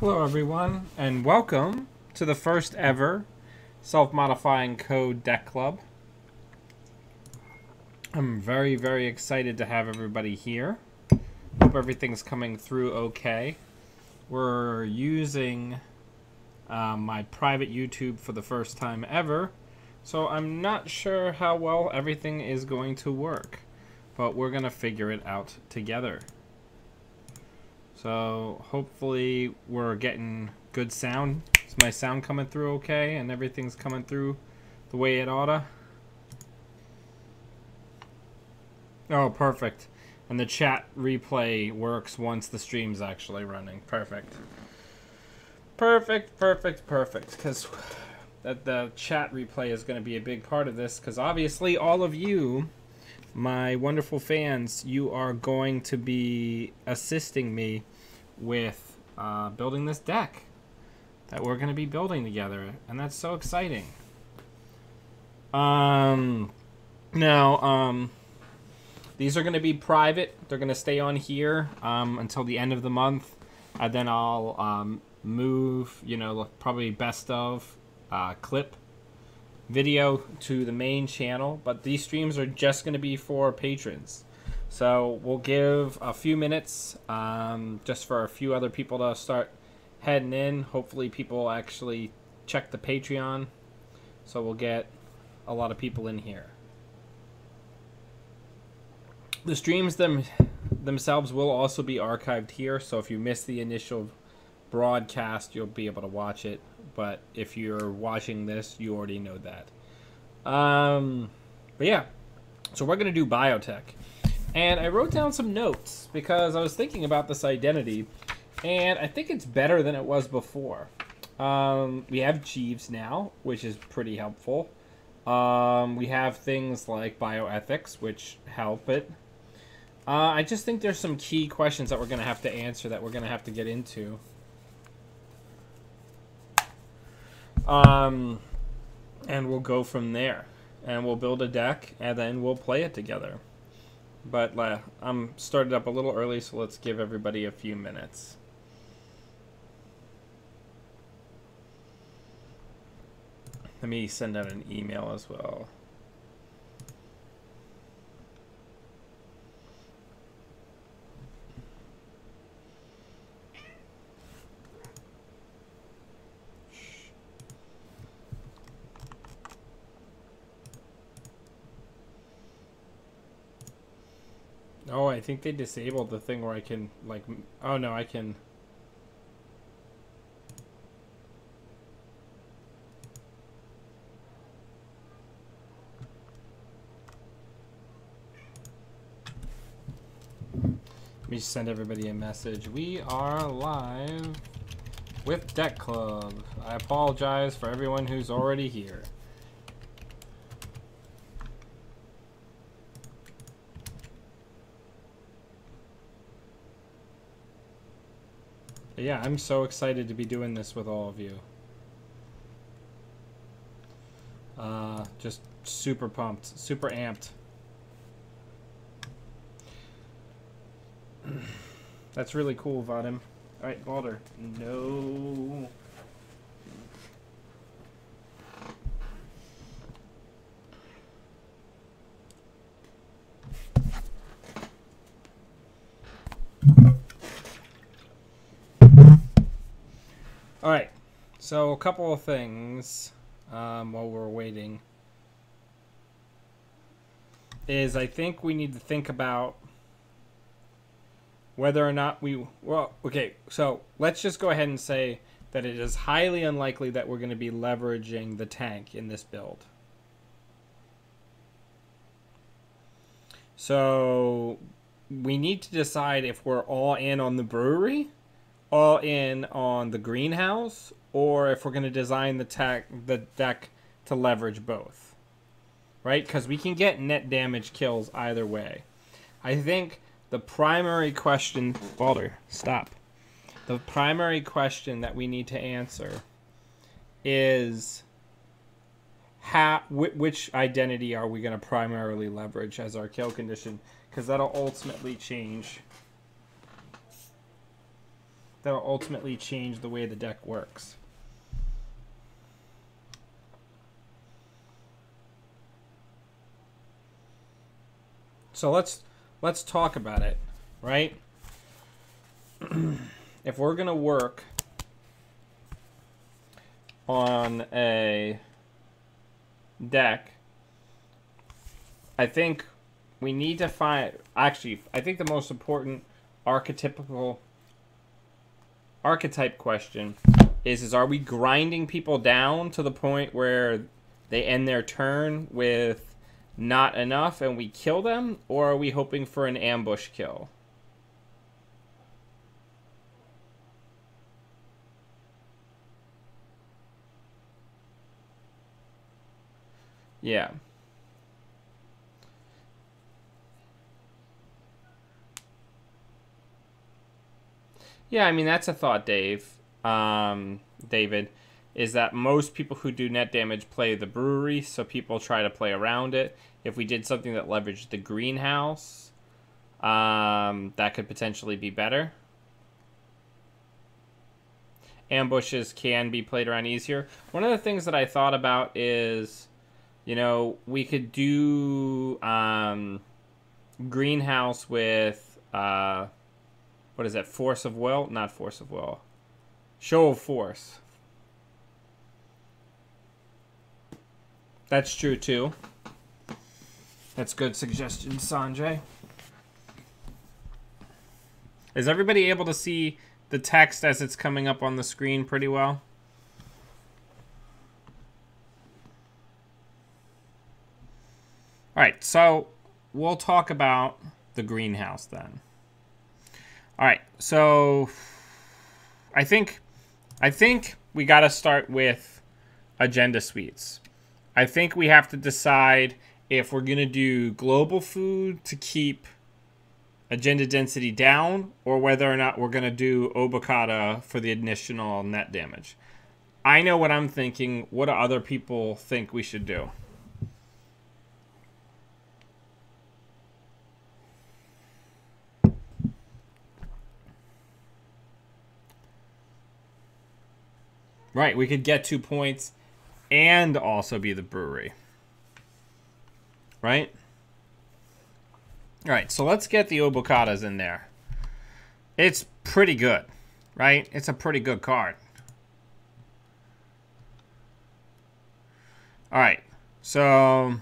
Hello everyone, and welcome to the first ever self-modifying code deck club. I'm very excited to have everybody here. Hope everything's coming through okay. We're using my private YouTube for the first time ever, so I'm not sure how well everything is going to work, but we're gonna figure it out together. So hopefully we're getting good sound. Is my sound coming through okay and everything's coming through the way it oughta? Oh, perfect. And the chat replay works once the stream's actually running. Perfect. Perfect. Because the chat replay is going to be a big part of this, because obviously all of you, my wonderful fans, you are going to be assisting me with building this deck that we're going to be building together, and that's so exciting. These are going to be private. They're going to stay on here until the end of the month, and then I'll move, probably best of clip video to the main channel, but these streams are just going to be for patrons. So we'll give a few minutes just for a few other people to start heading in. Hopefully people actually check the Patreon, so we'll get a lot of people in here. The streams themselves will also be archived here, so if you missed the initial broadcast, you'll be able to watch it. But if you're watching this, you already know that. But yeah, so we're going to do Biotech. And I wrote down some notes because I was thinking about this identity, and I think it's better than it was before. We have Jeeves now, which is pretty helpful. We have things like bioethics, which help it. I just think there's some key questions that we're going to have to answer that we're going to have to get into. And we'll go from there. And we'll build a deck, and then we'll play it together. But I'm started up a little early, so let's give everybody a few minutes. Let me send out an email as well. Oh, I think they disabled the thing where I can, oh no, I can. Let me send everybody a message. We are live with Deckclub. I apologize for everyone who's already here. Yeah, I'm so excited to be doing this with all of you. Just super pumped, super amped. That's really cool, Vadim. Alright, Balder. No. Alright, so a couple of things while we're waiting is I think we need to think about whether or not so let's just go ahead and say that it is highly unlikely that we're going to be leveraging the tank in this build. So we need to decide if we're all in on the brewery, all in on the greenhouse, or if we're going to design the deck to leverage both, right? Because we can get net damage kills either way. I think the primary question, Balder, stop. The primary question that we need to answer is which identity are we going to primarily leverage as our kill condition? Because that'll ultimately change that'll ultimately change the way the deck works. So let's talk about it, right? If we're gonna work on a deck, I think we need to find, actually, I think the most important archetype question is are we grinding people down to the point where they end their turn with not enough and we kill them, or are we hoping for an ambush kill? Yeah. Yeah, I mean, that's a thought, David, is that most people who do net damage play the brewery, so people try to play around it. If we did something that leveraged the greenhouse, that could potentially be better. Ambushes can be played around easier. One of the things that I thought about is, you know, we could do greenhouse with, what is that, force of will? Not force of will. Show of force. That's true, too. That's good suggestion, Sanjay. Is everybody able to see the text as it's coming up on the screen pretty well? All right, so we'll talk about the greenhouse then. All right, so I think we got to start with agenda suites. I think we have to decide if we're going to do global food to keep agenda density down, or whether or not we're going to do Obokata for the additional net damage. I know what I'm thinking. What do other people think we should do? Right, we could get 2 points and also be the brewery. Right? All right, so let's get the Obokatas in there. It's pretty good, right? It's a pretty good card. All right, so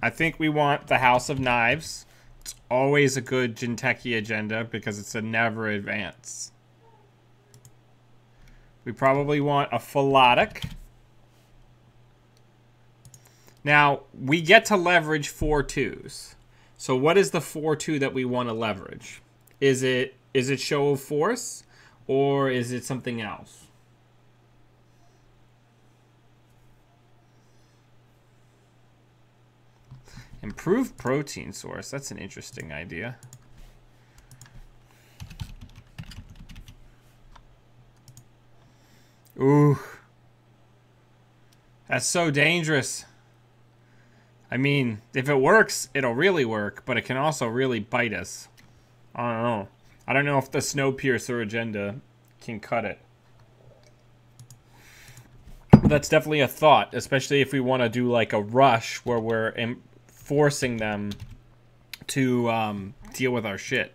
I think we want the House of Knives. It's always a good Jinteki agenda because it's a never advance. We probably want a Philotic. Now, we get to leverage 4/2s. So what is the 4/2 that we want to leverage? Is it Show of Force, or is it something else? Improved protein source. That's an interesting idea. Ooh. That's so dangerous. I mean, if it works, it'll really work, but it can also really bite us. I don't know. I don't know if the Snowpiercer agenda can cut it. But that's definitely a thought, especially if we want to do like a rush where we're forcing them to deal with our shit.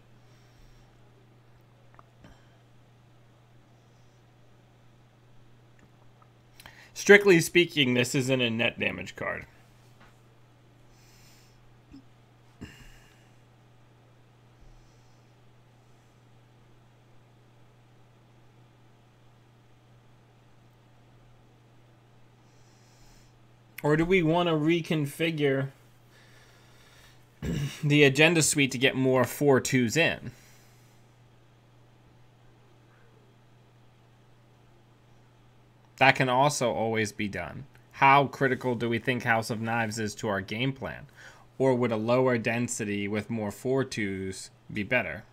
Strictly speaking, this isn't a net damage card. Or do we want to reconfigure the agenda suite to get more 4/2s in? That can also always be done. How critical do we think House of Knives is to our game plan? Or would a lower density with more 4/2s be better?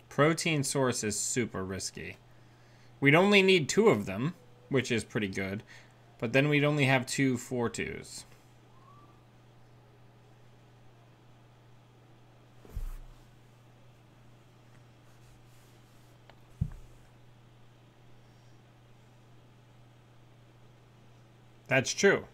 Protein source is super risky. We'd only need 2 of them, which is pretty good. But then we'd only have 2 4-2s. That's true.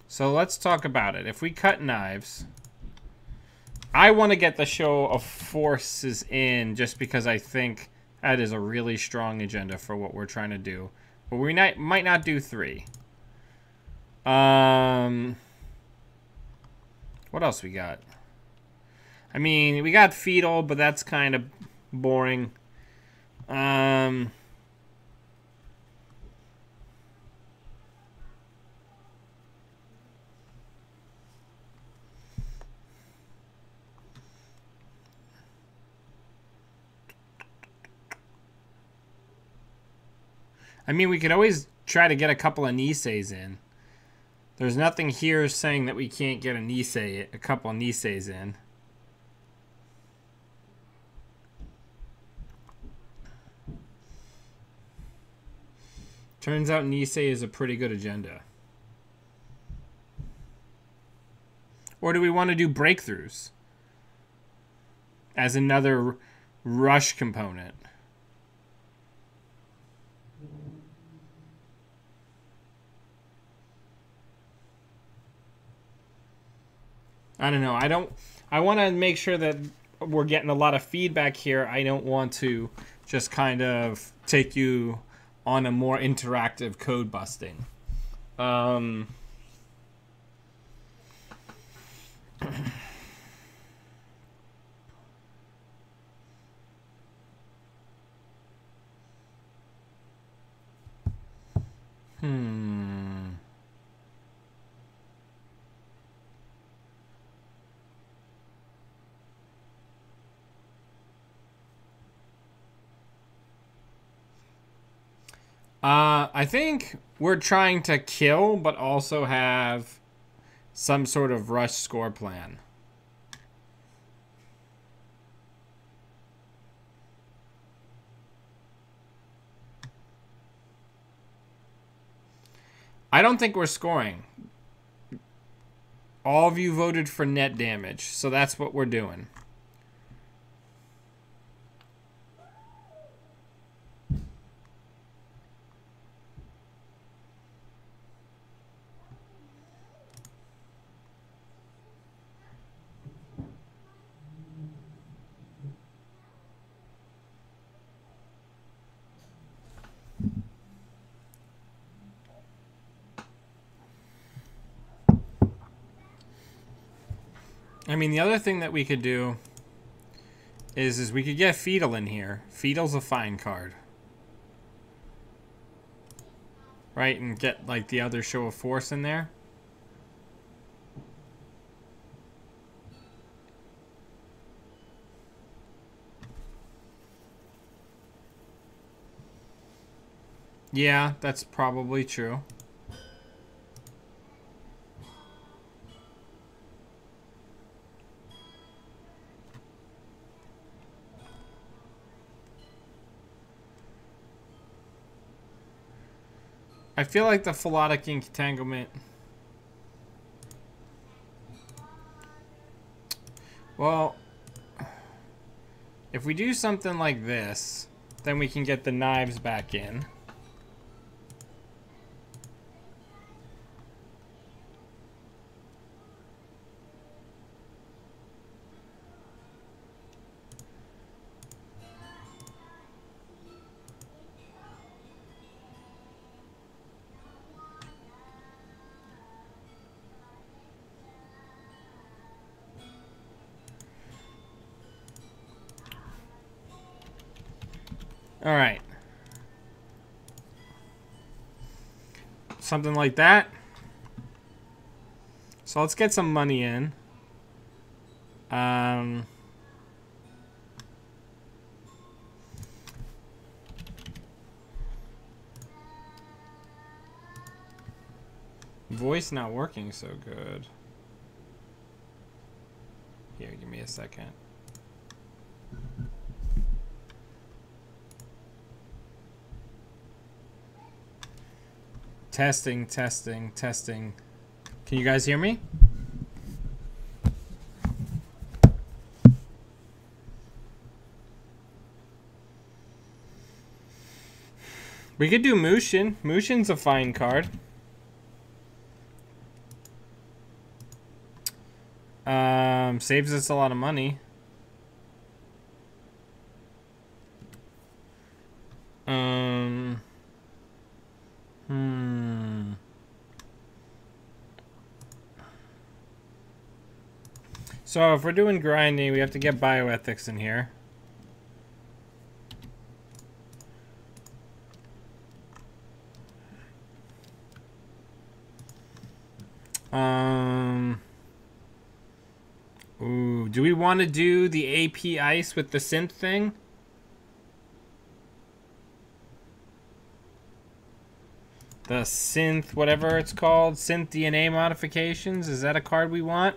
So let's talk about it. If we cut knives, I want to get the show of forces in just because I think that is a really strong agenda for what we're trying to do. But we might not do 3. What else we got? I mean, we got fetal, but that's kind of boring. I mean, we could always try to get a couple of Niseis in. There's nothing here saying that we can't get a couple of Niseis in. Turns out Nisei is a pretty good agenda. Or do we want to do breakthroughs as another rush component? I don't know. I want to make sure that we're getting a lot of feedback here. I don't want to just kind of take you on a more interactive code busting. I think we're trying to kill, but also have some sort of rush score plan. I don't think we're scoring. All of you voted for net damage, so that's what we're doing. I mean, the other thing that we could do is we could get Fetal in here. Fetal's a fine card. Right, and get, like, the other show of force in there. Yeah, that's probably true. I feel like the Philotic Entanglement... Well, if we do something like this, then we can get the knives back in. All right. Something like that. So let's get some money in. Voice not working so good. Here, give me a second. Testing, testing, testing. Can you guys hear me? We could do Mushin. Mushin's a fine card. Saves us a lot of money. So if we're doing grinding, we have to get bioethics in here. Ooh, do we want to do the AP ice with the synth thing? The synth, whatever it's called, synth DNA modifications. Is that a card we want?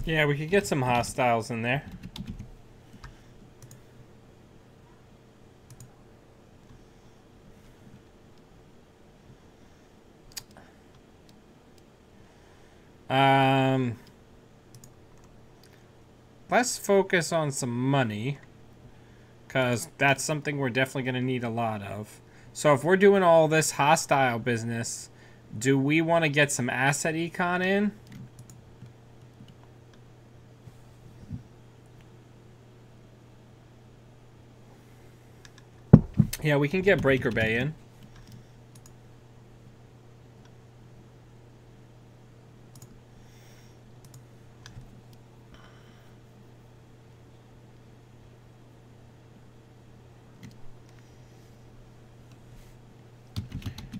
Yeah, we could get some hostiles in there. Let's focus on some money, because that's something we're definitely going to need a lot of. So if we're doing all this hostile business, do we want to get some asset econ in? Yeah, we can get Breaker Bay in.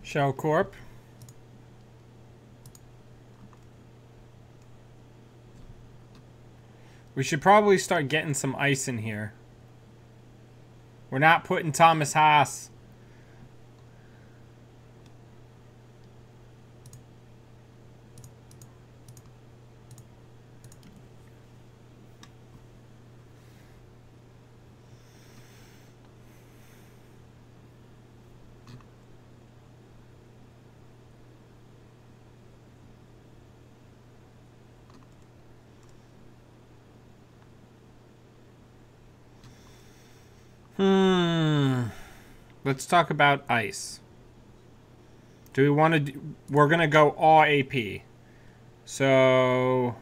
Shell Corp. We should probably start getting some ice in here. We're not putting Thomas Haas. Let's talk about ice. Do we want to... We're going to go all AP. So...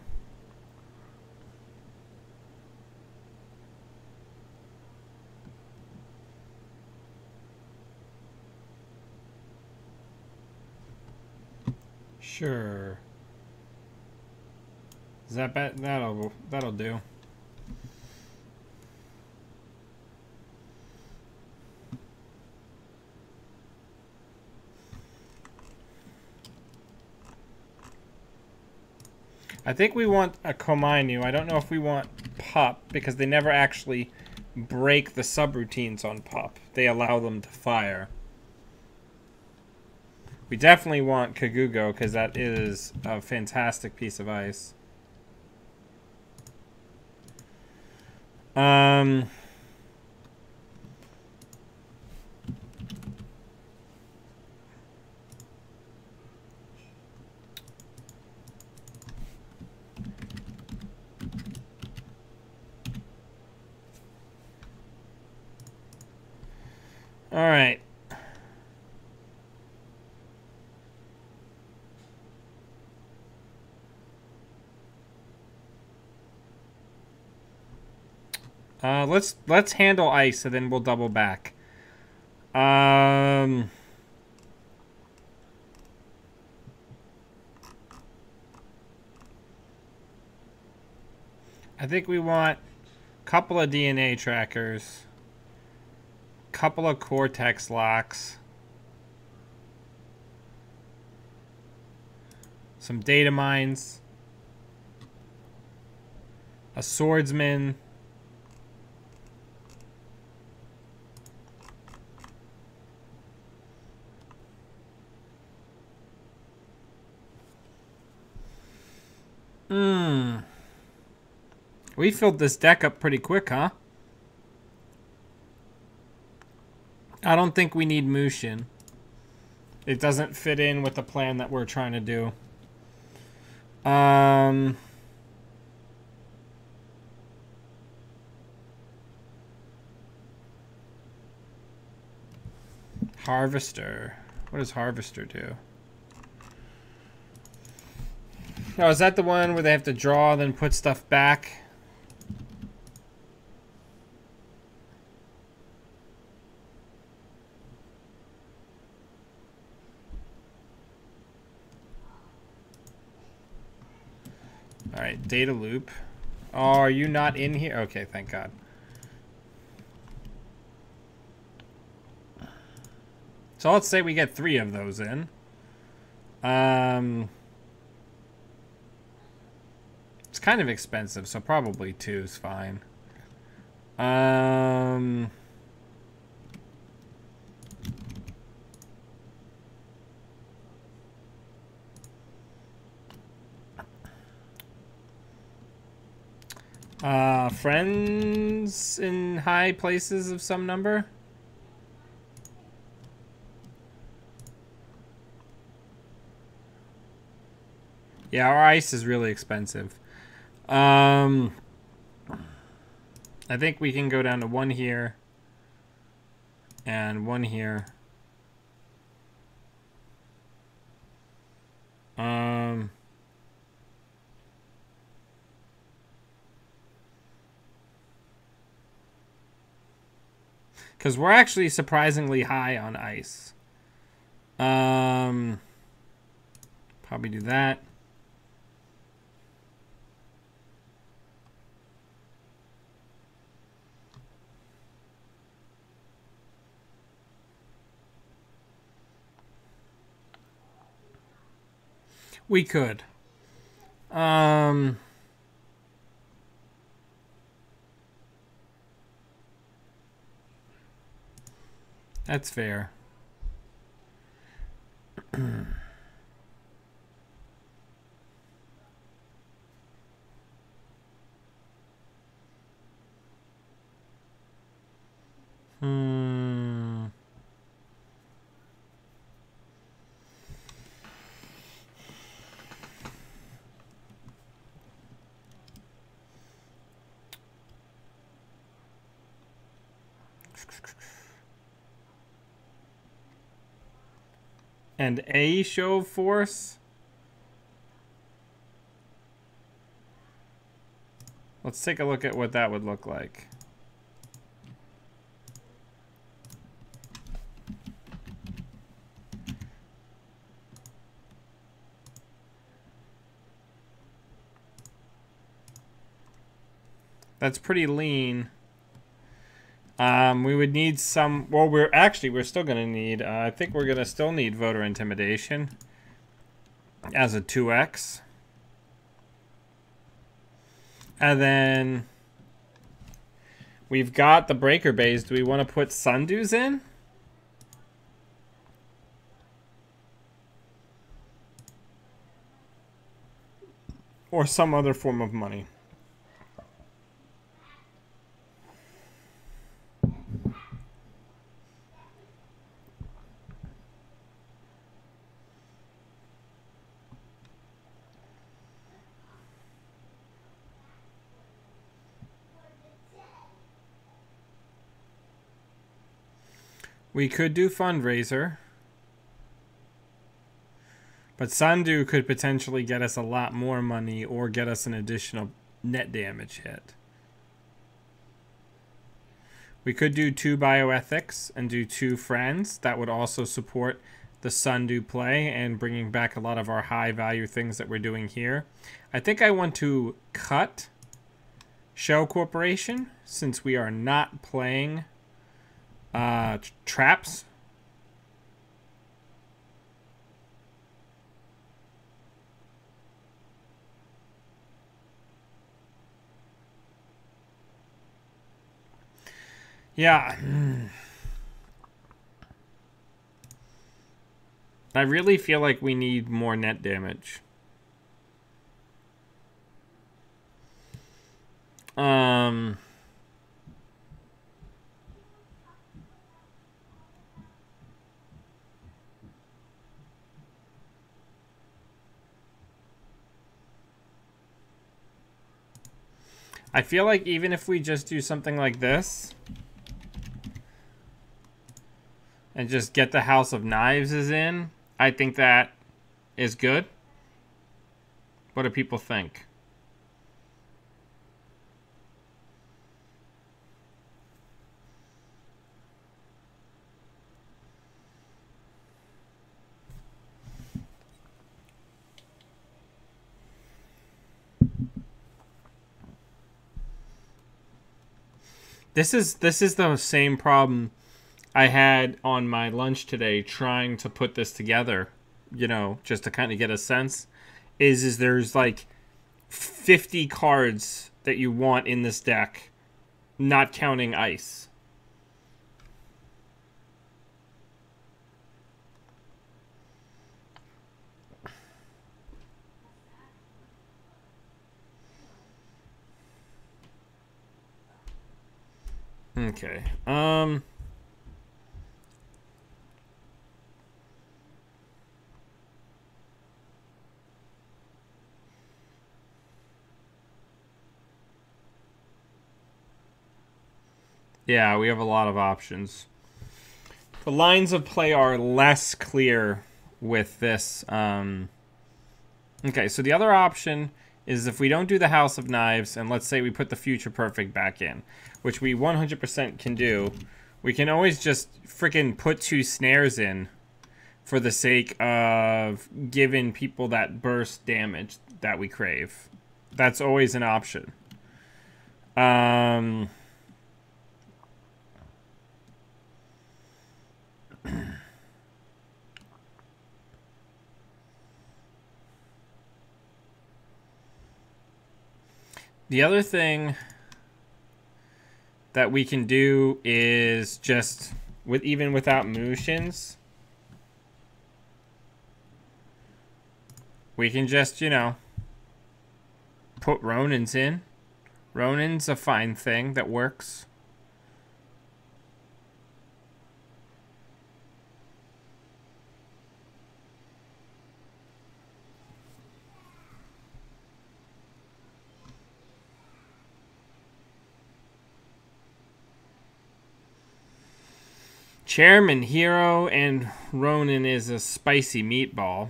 Sure. Is that bad? That'll do. I think we want a Komainu. I don't know if we want Pup, because they never actually break the subroutines on Pup. They allow them to fire. We definitely want Kagugo, because that is a fantastic piece of ice. All right. Let's handle ice, and then we'll double back. I think we want Couple of DNA trackers. Couple of Cortex locks. Some data mines. A swordsman. We filled this deck up pretty quick, huh? I don't think we need Mushin. It doesn't fit in with the plan that we're trying to do. Harvester. What does Harvester do? Oh, is that the one where they have to draw, then put stuff back? Alright, data loop. Oh, are you not in here? Okay, thank God. So let's say we get 3 of those in. It's kind of expensive, so probably 2 is fine. Friends in high places of some number? Yeah, our ice is really expensive. I think we can go down to 1 here and 1 here. Because we're actually surprisingly high on ice. Probably do that. We could. That's fair. And a show of force. Let's take a look at what that would look like. That's pretty lean. We would need some. Well, we're still going to need. I think we're going to still need voter intimidation as a 2x. And then we've got the breaker bays. Do we want to put sundews in? Or some other form of money? We could do fundraiser. But Sandu could potentially get us a lot more money or get us an additional net damage hit. We could do 2 bioethics and do 2 friends. That would also support the Sandu play and bringing back a lot of our high value things that we're doing here. I think I want to cut Shell Corporation, since we are not playing traps. Yeah. I really feel like we need more net damage. I feel like even if we just do something like this and just get the House of Knives is in, I think that is good. What do people think? This is the same problem I had on my lunch today trying to put this together, you know, just to kind of get a sense, is there's like 50 cards that you want in this deck, not counting ice. Okay. Yeah, we have a lot of options. The lines of play are less clear with this. Okay, so the other option is if we don't do the House of Knives, and let's say we put the Future Perfect back in, which we 100% can do, we can always just freaking put 2 snares in for the sake of giving people that burst damage that we crave. That's always an option. The other thing that we can do is just, even without motions, we can just, you know, put Ronins in. Ronin's a fine thing that works. Chairman Hero and Ronin is a spicy meatball.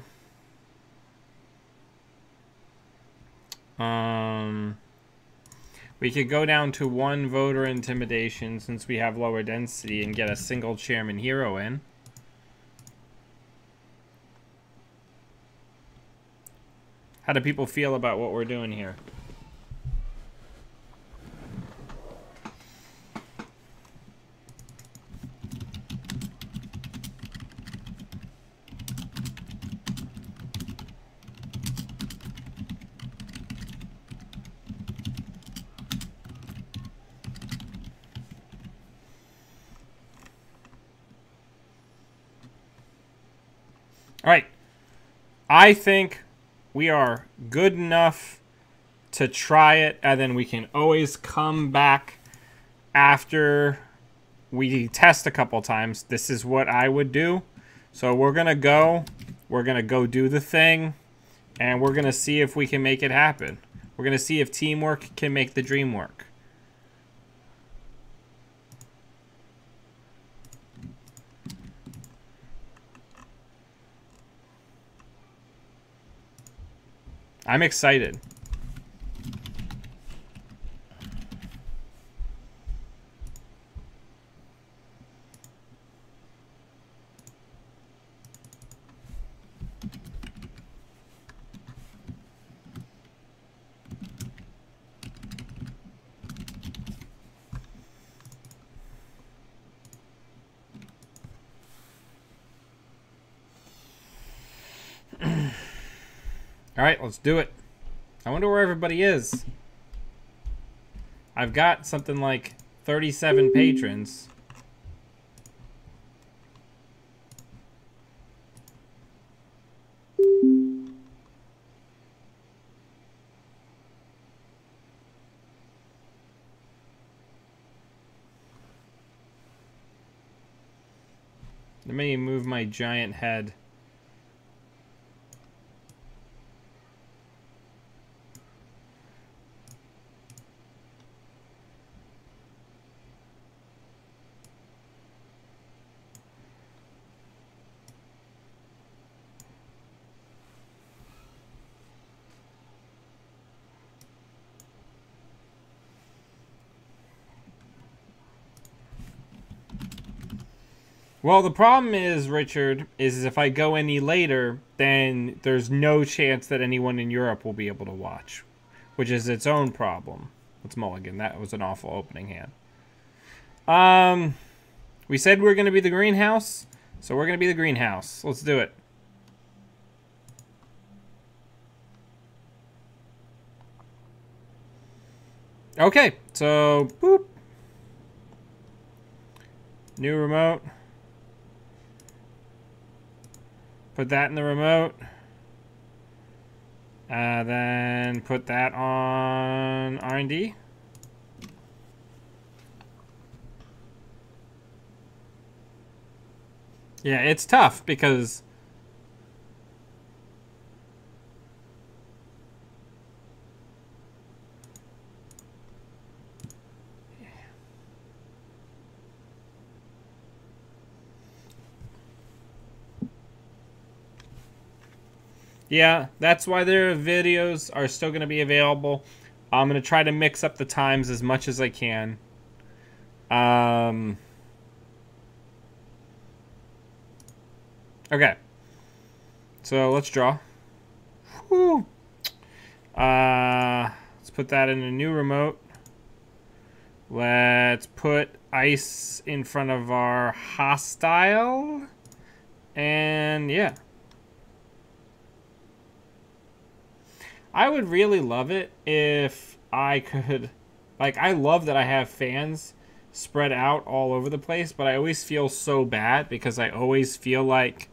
We could go down to 1 voter intimidation since we have lower density and get a single Chairman Hero in. How do people feel about what we're doing here? All right. I think we are good enough to try it, and then we can always come back after we test a couple times. This is what I would do. So we're going to go do the thing, and we're going to see if we can make it happen. We're going to see if teamwork can make the dream work. I'm excited. Alright, let's do it. I wonder where everybody is. I've got something like 37 patrons. Let me move my giant head. Well, the problem is, Richard, is if I go any later, then there's no chance that anyone in Europe will be able to watch, which is its own problem. Let's mulligan. That was an awful opening hand. We said we were going to be the greenhouse, so we're going to be the greenhouse. Let's do it. Okay, so, boop. New remote. Put that in the remote. Then put that on R&D. Yeah, it's tough because yeah, that's why their videos are still going to be available. I'm going to try to mix up the times as much as I can. Okay. So let's draw. Whew. Let's put that in a new remote. Let's put ice in front of our hostile. And yeah. I would really love it if I could, like, I love that I have fans spread out all over the place, but I always feel so bad because I always feel like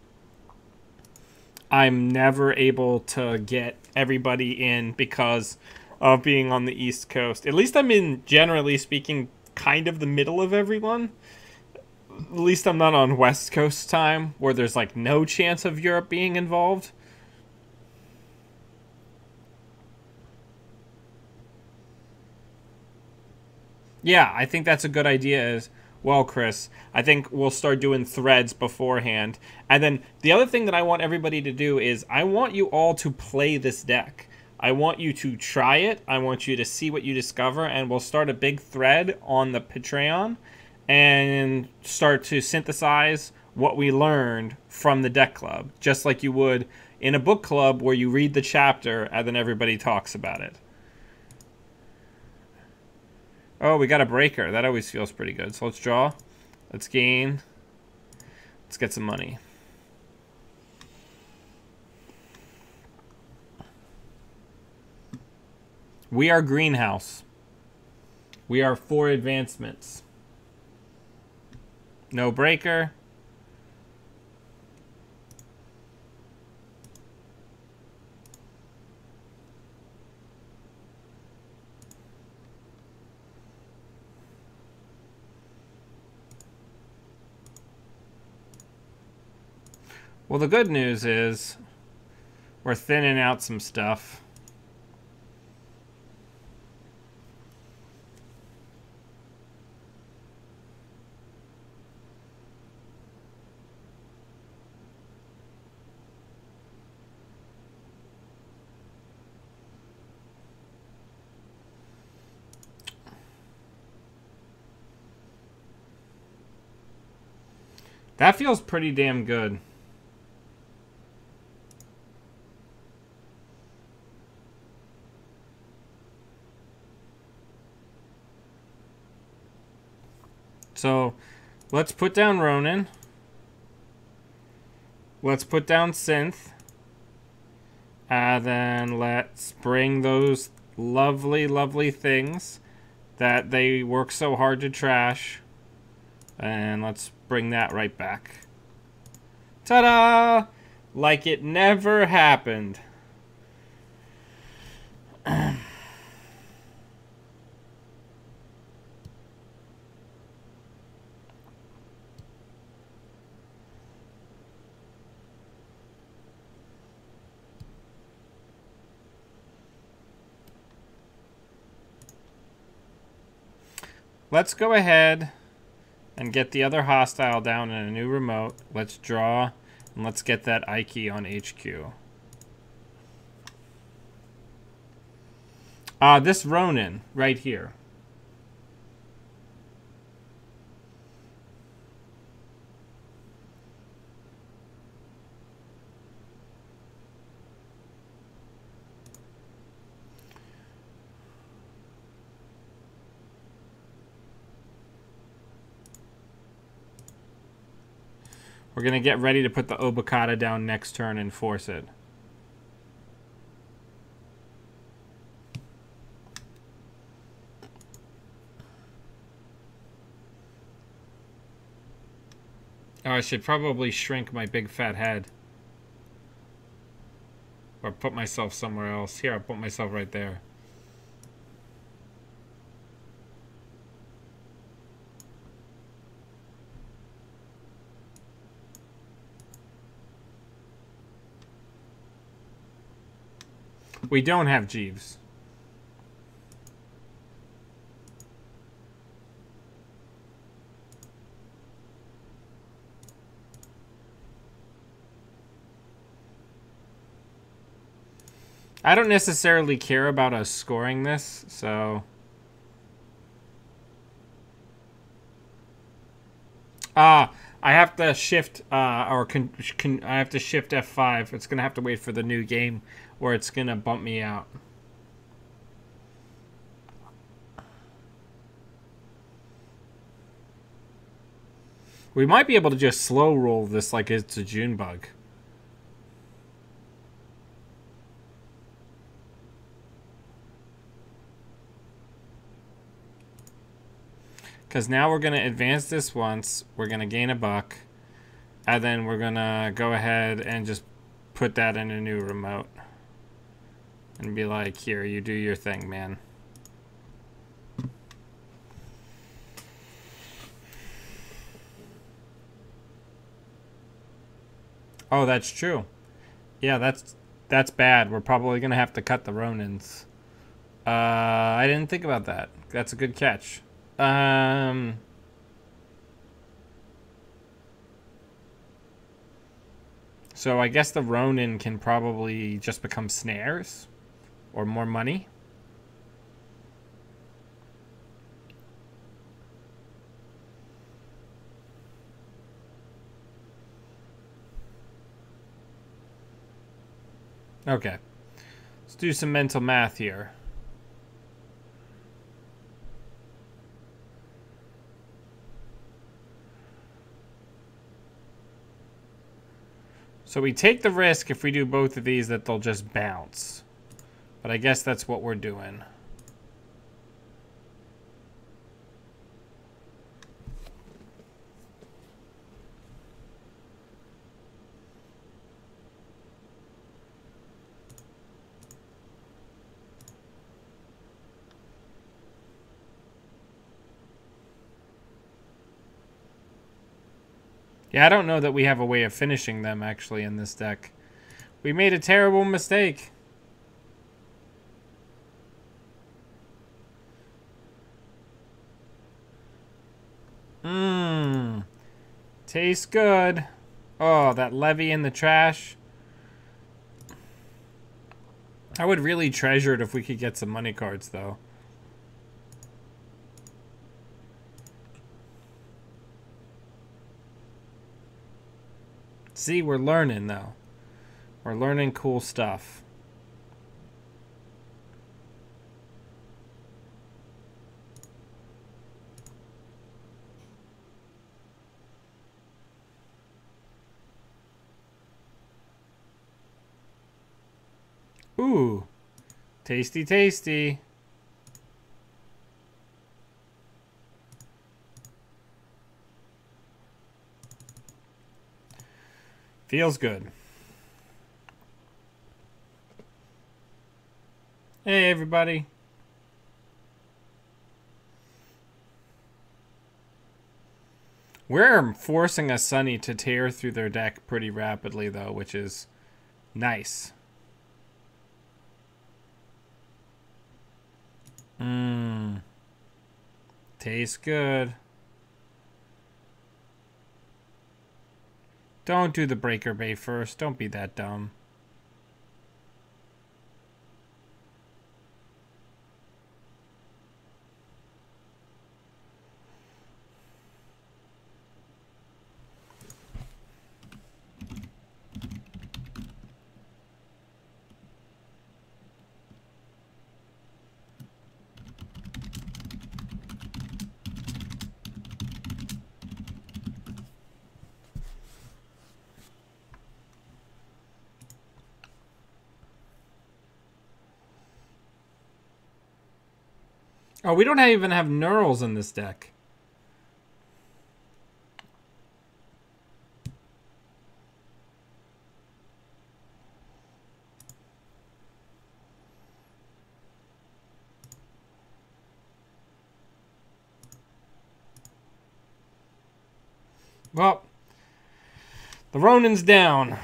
I'm never able to get everybody in because of being on the East Coast. At least I'm in, generally speaking, kind of the middle of everyone. At least I'm not on West Coast time where there's like no chance of Europe being involved. Yeah, I think that's a good idea as well, Chris. I think we'll start doing threads beforehand. And then the other thing that I want everybody to do is I want you all to play this deck. I want you to try it. I want you to see what you discover. And we'll start a big thread on the Patreon and start to synthesize what we learned from the deck club. Just like you would in a book club where you read the chapter and then everybody talks about it. Oh, we got a breaker. That always feels pretty good. So let's draw. Let's gain. Let's get some money. We are greenhouse. We are 4 advancements. No breaker. Well, the good news is we're thinning out some stuff. That feels pretty damn good. So, let's put down Ronin. Let's put down Synth. Then let's bring those lovely, lovely things that they work so hard to trash. And let's bring that right back. Ta-da! Like it never happened. Let's go ahead and get the other hostile down in a new remote. Let's draw, and let's get that Ike on HQ. This Ronin right here. We're going to get ready to put the Obokata down next turn and force it. Oh, I should probably shrink my big fat head. Or put myself somewhere else. Here, I'll put myself right there. We don't have Jeeves. I don't necessarily care about us scoring this, so... I have to shift, I have to shift F5. It's going to have to wait for the new game, or it's going to bump me out. We might be able to just slow roll this like it's a June bug. Because now we're going to advance this once. We're going to gain a buck. And then we're going to go ahead and just put that in a new remote. And be like, here, you do your thing, man. Oh, that's true. Yeah, that's bad. We're probably going to have to cut the Ronins. I didn't think about that. That's a good catch. So I guess the Ronin can probably just become snares or more money. Okay. Let's do some mental math here. So we take the risk if we do both of these that they'll just bounce. But I guess that's what we're doing. Yeah, I don't know that we have a way of finishing them, actually, in this deck. We made a terrible mistake. Mmm. Tastes good. Oh, that levy in the trash. I would really treasure it if we could get some money cards, though. See, we're learning, though. We're learning cool stuff. Ooh. Tasty, tasty. Feels good. Hey, everybody. We're forcing a Sunny to tear through their deck pretty rapidly, though, which is nice. Mmm. Tastes good. Don't do the Breaker Bay first. Don't be that dumb. Oh, we don't even have Neurals in this deck. Well, the Ronin's down.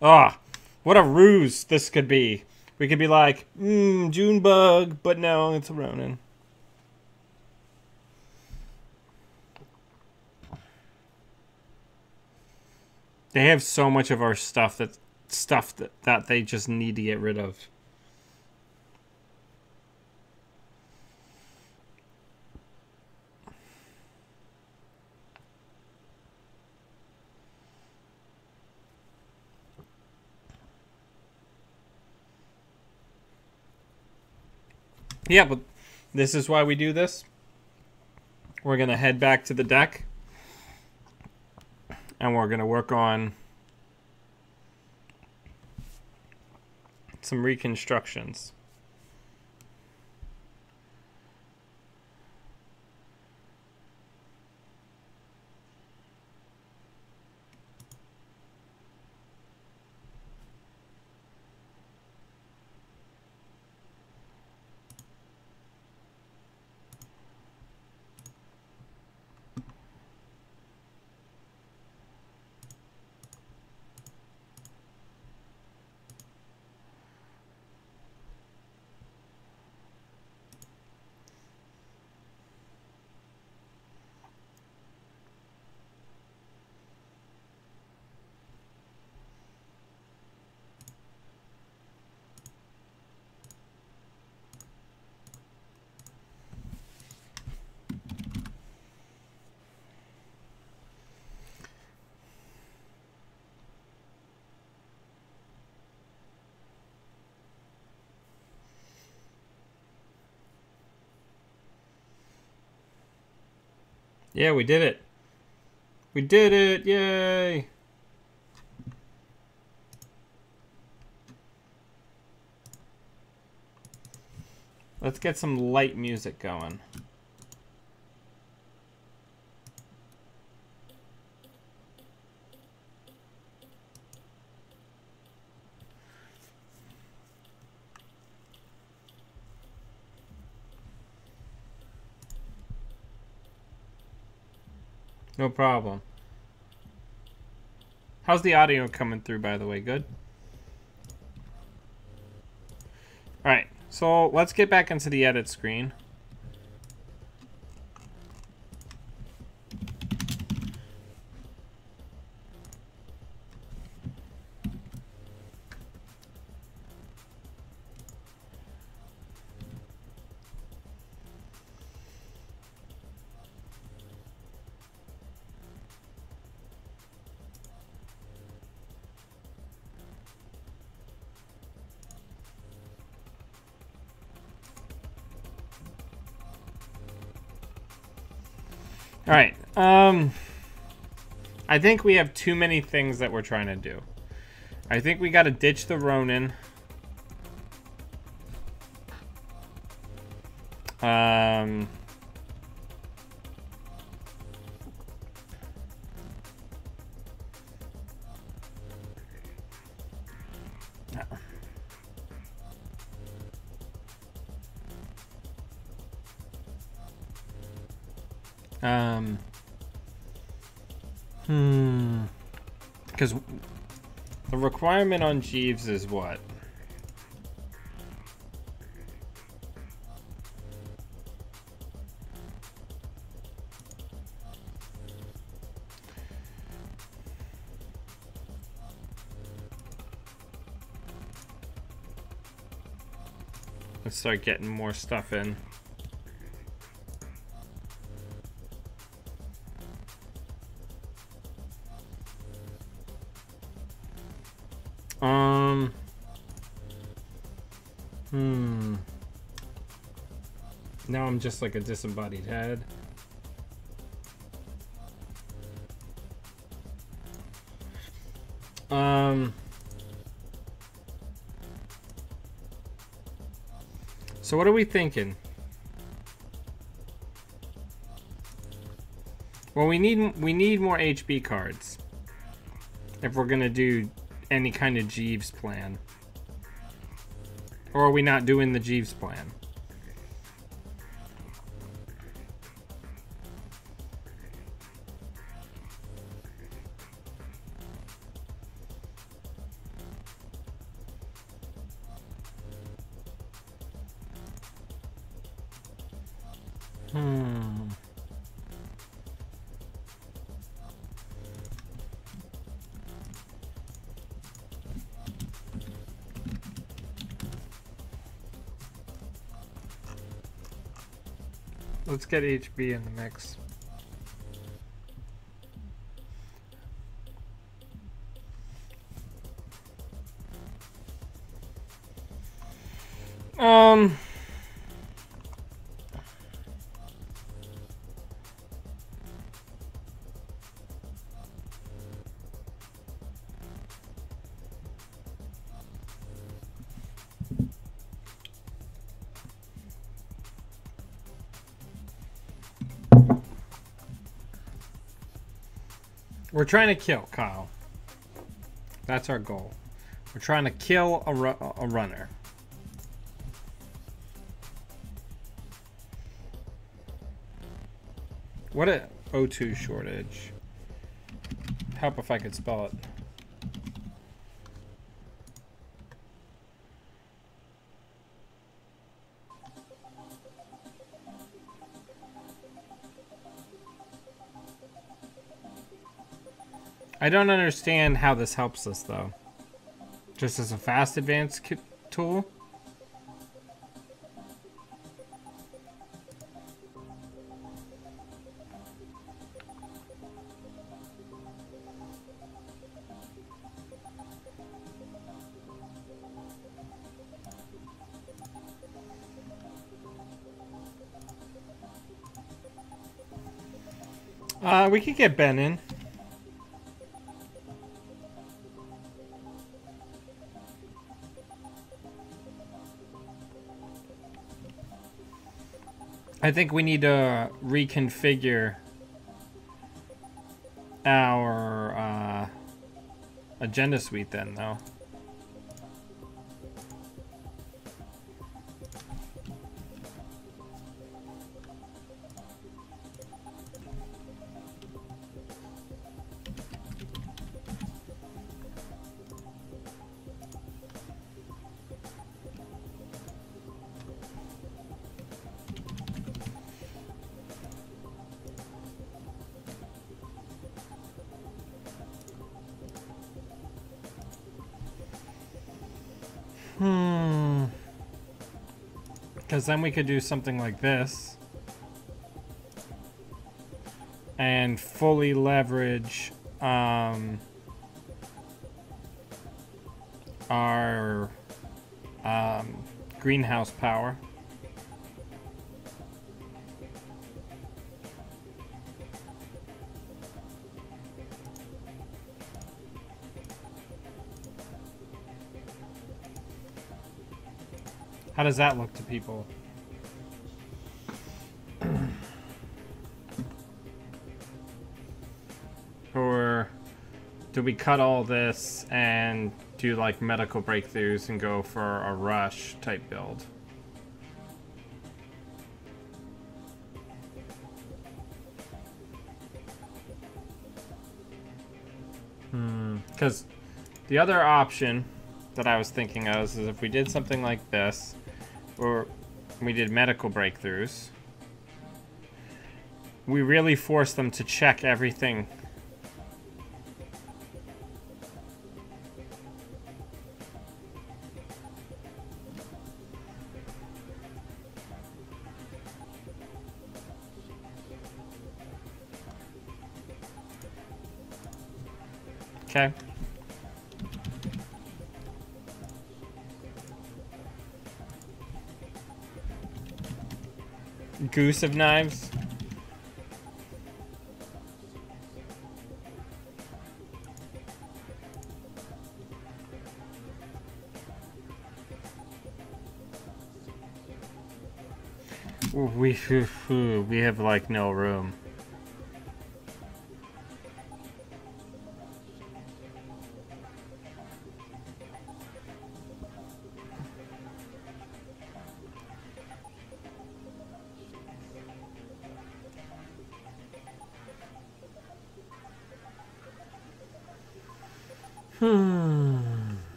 Ah, what a ruse this could be. We could be like, Junebug, but no, it's a Ronin. They have so much of our stuff that they just need to get rid of. Yeah, but this is why we do this. We're going to head back to the deck. And we're going to work on some reconstructions. Yeah, we did it. We did it! Yay! Let's get some light music going. No problem. How's the audio coming through, by the way? Good? Alright, so let's get back into the edit screen. Alright, I think we have too many things that we're trying to do. I think we got to ditch the Ronin. Because the requirement on Jeeves is what? Let's start getting more stuff in. Now I'm just like a disembodied head. So what are we thinking? Well, we need more HB cards if we're gonna do any kind of Jeeves plan. Or are we not doing the Jeeves plan? Let's get HB in the mix. We're trying to kill Kyle. That's our goal. We're trying to kill a runner. What a O2 shortage. Help if I could spell it. I don't understand how this helps us, though. Just as a fast advance tool? We could get Ben in. I think we need to reconfigure our agenda suite then, though. Because then we could do something like this and fully leverage our greenhouse power. How does that look to people? Or do we cut all this and do like medical breakthroughs and go for a rush type build? Because the other option that I was thinking of is if we did something like this, or we did medical breakthroughs, we really force them to check everything. Okay. Goose of knives. We have like no room.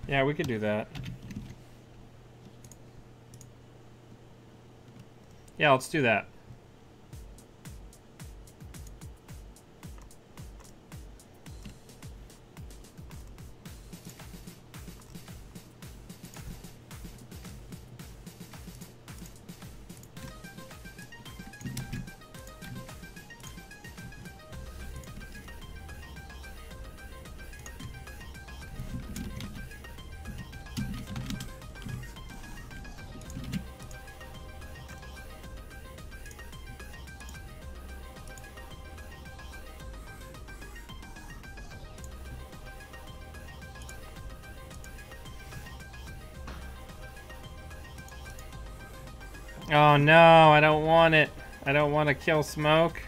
Yeah, we could do that. Yeah, let's do that. Oh no, I don't want it. I don't want to kill smoke.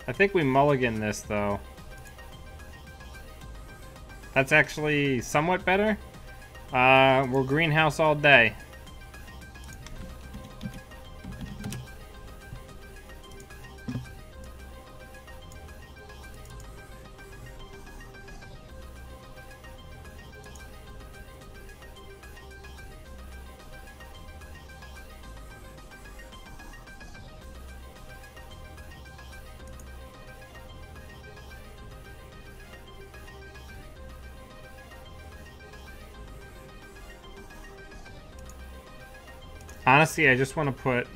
I think we mulligan this though. That's actually somewhat better. We'll greenhouse all day. Honestly, I just want to put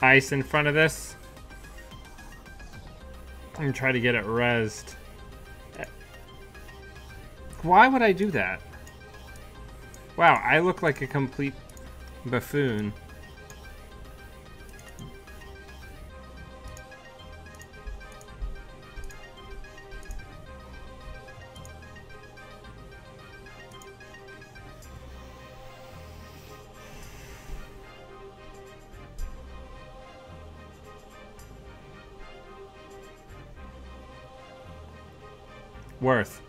ice in front of this and try to get it rezzed. Why would I do that? Wow, I look like a complete buffoon. Worth.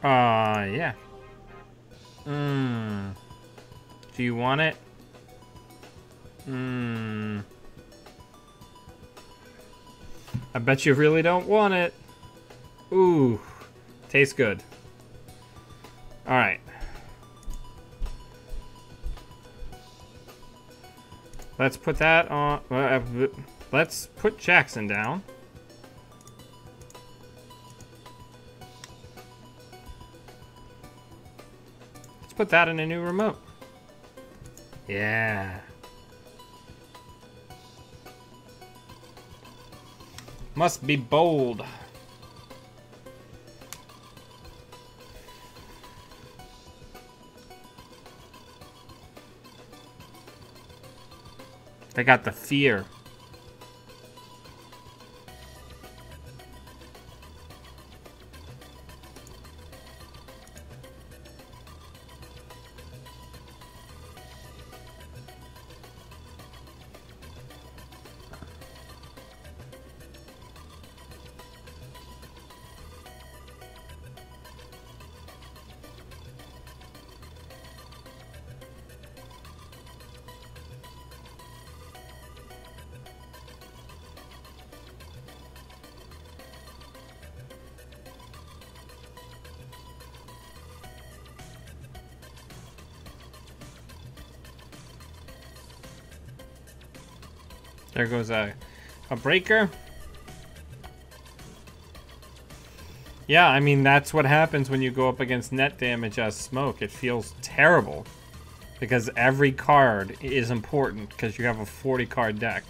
Yeah. Do you want it? I bet you really don't want it. Ooh. Tastes good. Alright. Let's put that on. Let's put Jackson down. put that in a new remote. Yeah. Must be bold. They got the fear. There goes a breaker. Yeah, I mean, that's what happens when you go up against net damage as smoke. It feels terrible because every card is important because you have a 40 card deck.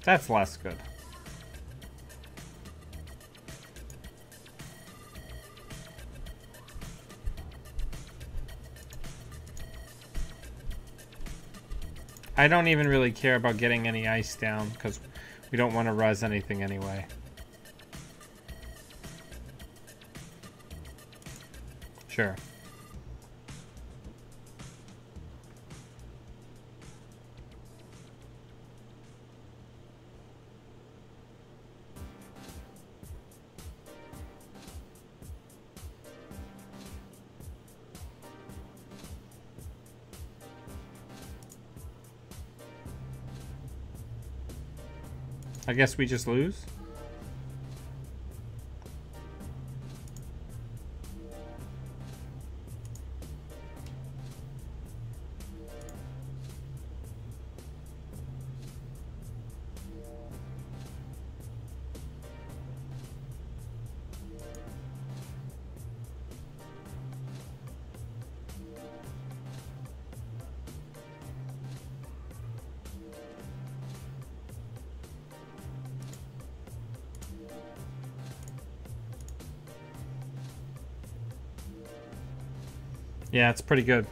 That's less good. I don't even really care about getting any ice down because we don't want to res anything anyway. Sure. I guess we just lose. Yeah, it's pretty good.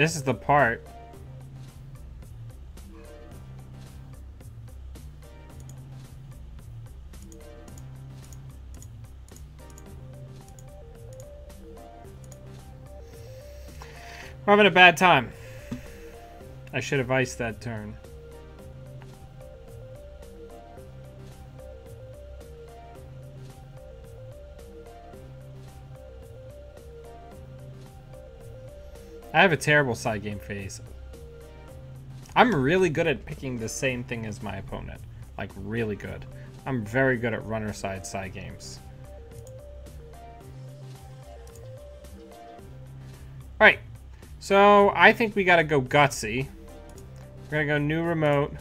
This is the part. We're having a bad time. I should have iced that turn. I have a terrible side game phase. I'm really good at picking the same thing as my opponent. Like, really good. I'm very good at runner side games. Alright. So, I think we gotta go gutsy. We're gonna go new remote.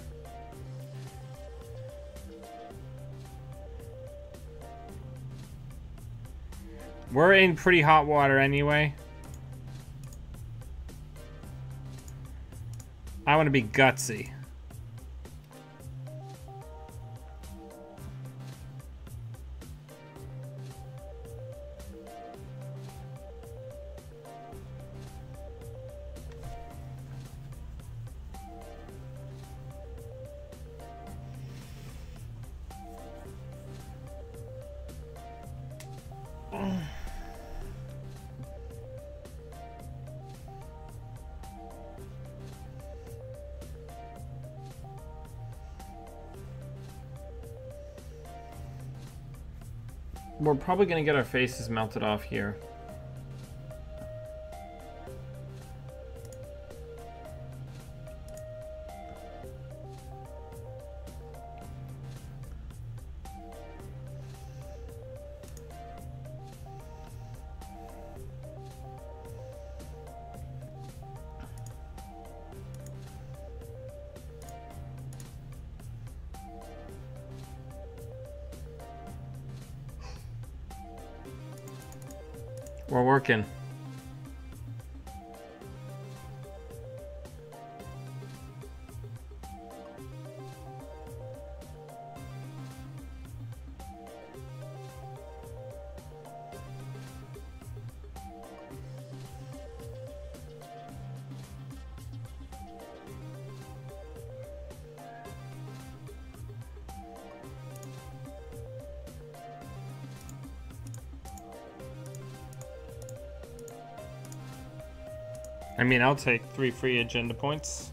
We're in pretty hot water anyway. I want to be gutsy. we're probably gonna get our faces melted off here. We're working. I mean, I'll take 3 free agenda points.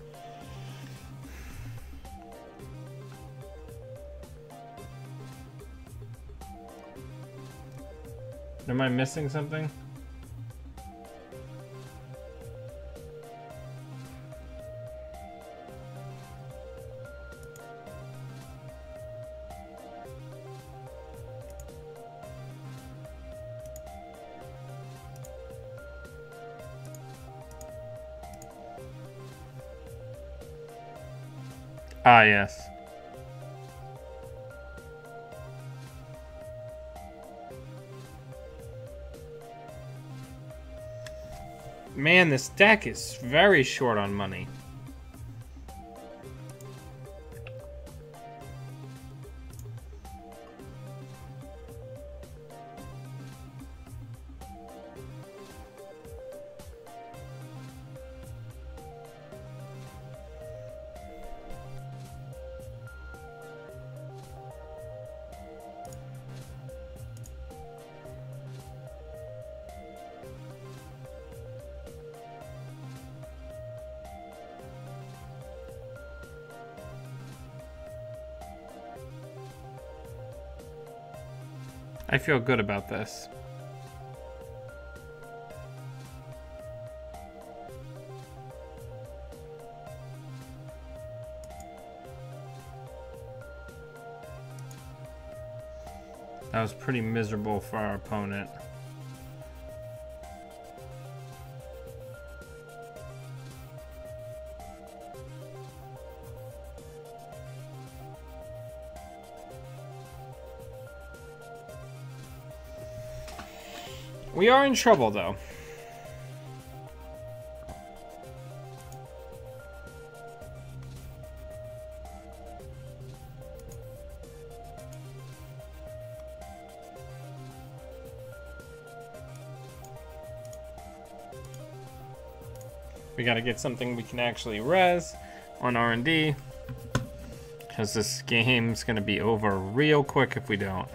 Am I missing something? Ah, yes. Man, this deck is very short on money. I feel good about this. That was pretty miserable for our opponent. We are in trouble, though. We gotta get something we can actually res on R&D, because this game's gonna be over real quick if we don't.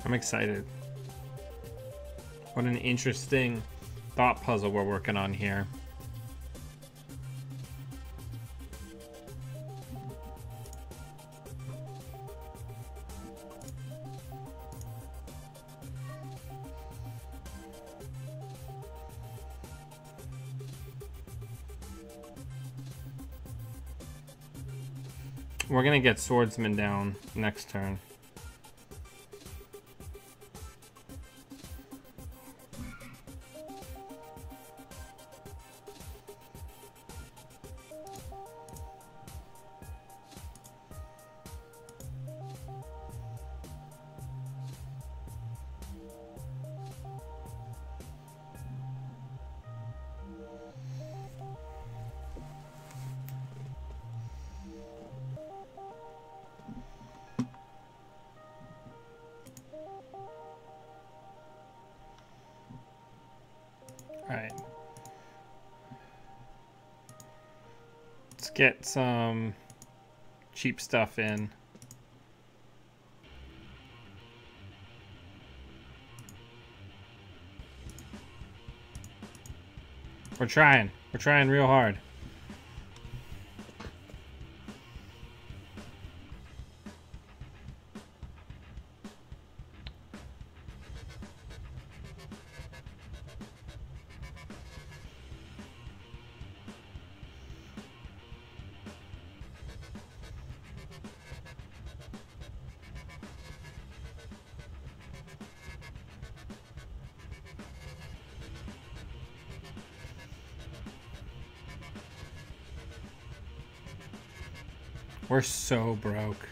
I'm excited. What an interesting thought puzzle we're working on here. We're gonna get swordsman down next turn. Let's get some cheap stuff in. We're trying. We're trying real hard. We're so broke.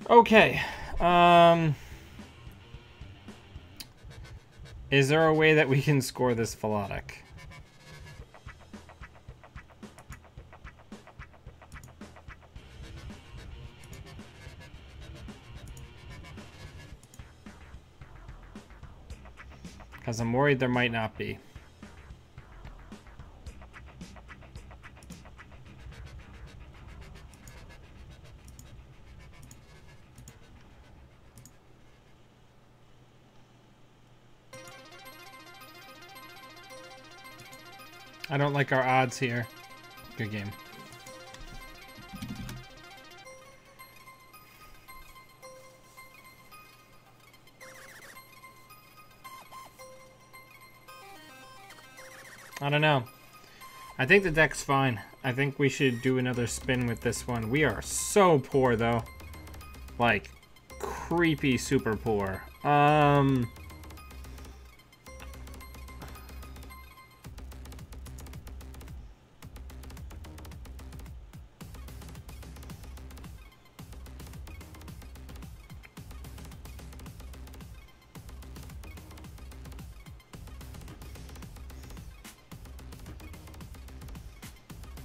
Okay. Is there a way that we can score this Velotic? Because I'm worried there might not be. I don't like our odds here. Good game. I don't know. I think the deck's fine. I think we should do another spin with this one. We are so poor, though. Like, creepy super poor.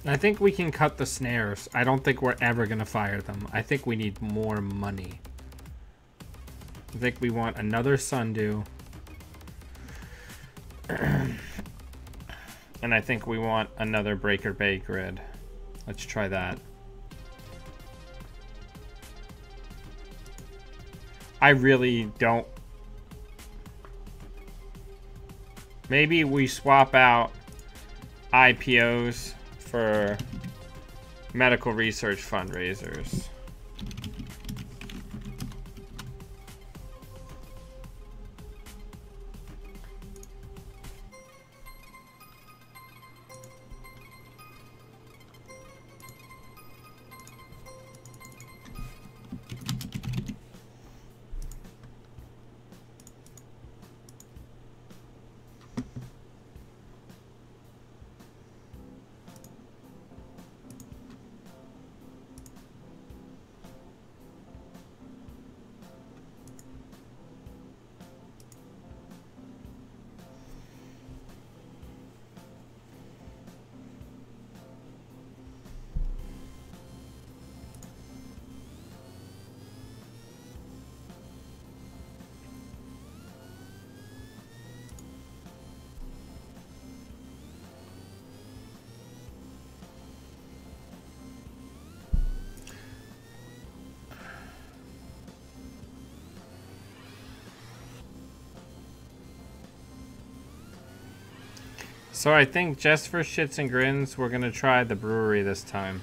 I think we can cut the snares. I don't think we're ever going to fire them. I think we need more money. I think we want another Sundew. And I think we want another Breaker Bay grid. Let's try that. I really don't. Maybe we swap out IPOs for medical research fundraisers. So I think just for shits and grins, we're gonna try the brewery this time.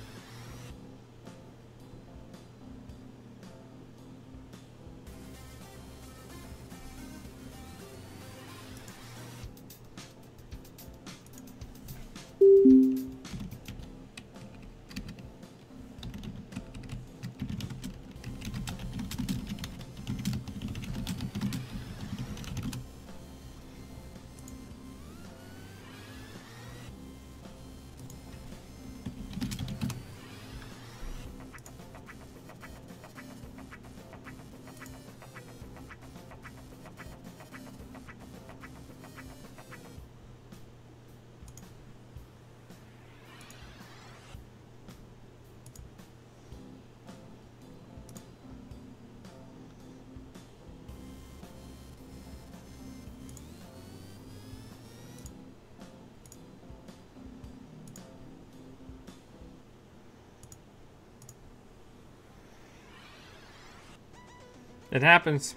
It happens.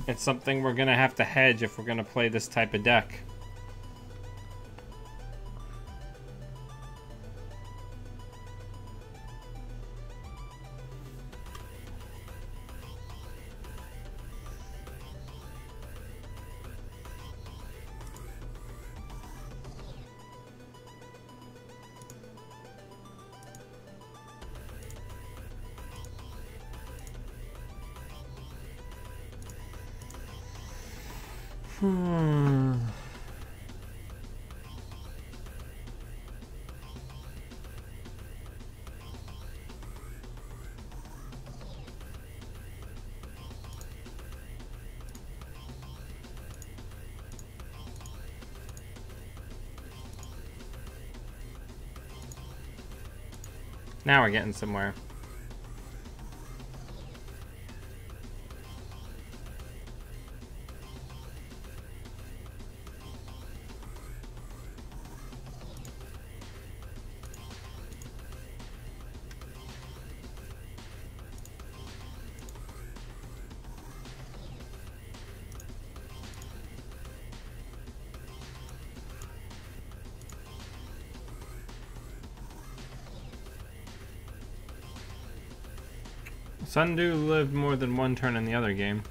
It's something we're gonna have to hedge if we're gonna play this type of deck. Now we're getting somewhere. Sundew lived more than one turn in the other game.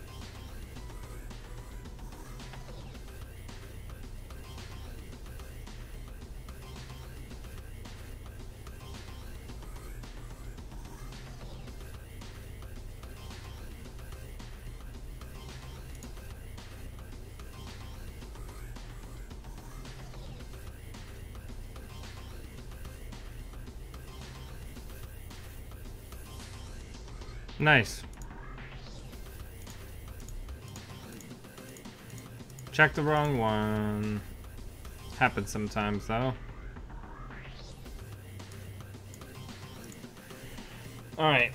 Nice. Check the wrong one. Happens sometimes, though. Alright.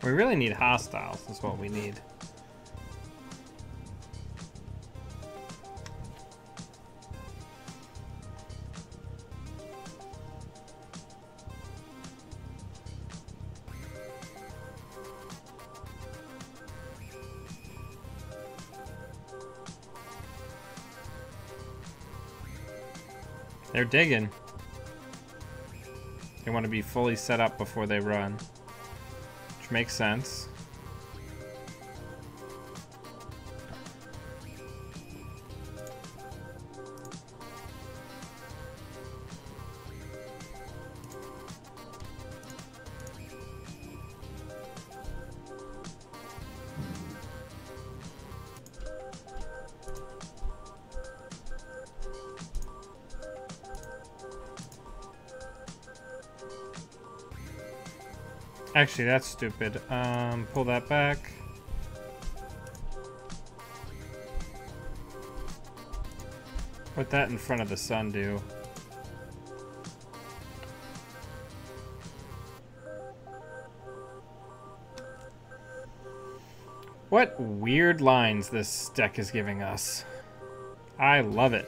We really need hostiles, is what we need. They're digging. They want to be fully set up before they run. Which makes sense. Actually, that's stupid. Pull that back. Put that in front of the Sundew. What weird lines this deck is giving us. I love it.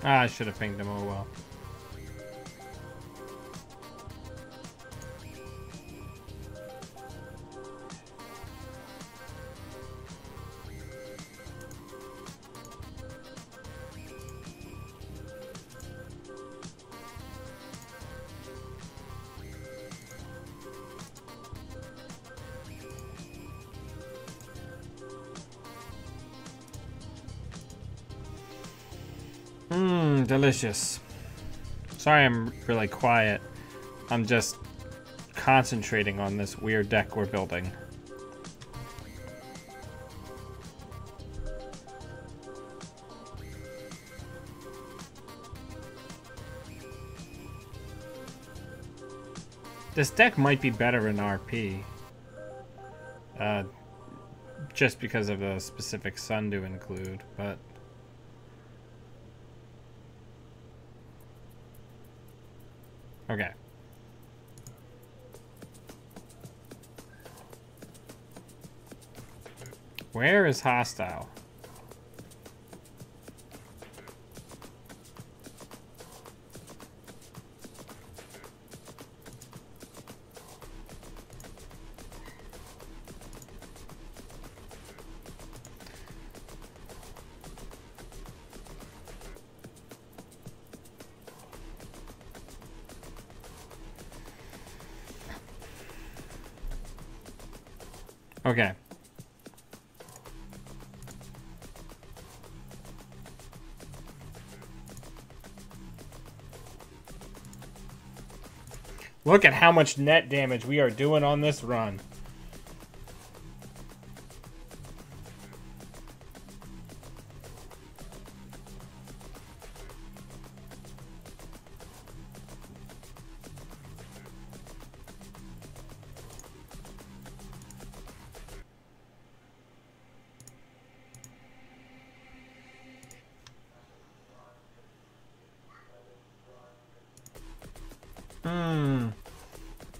Ah, I should have pinged him. Oh well. Delicious. Sorry I'm really quiet. I'm just concentrating on this weird deck we're building. This deck might be better in RP. Just because of a specific sun to include, but... Okay. Where is hostile? Okay. Look at how much net damage we are doing on this run.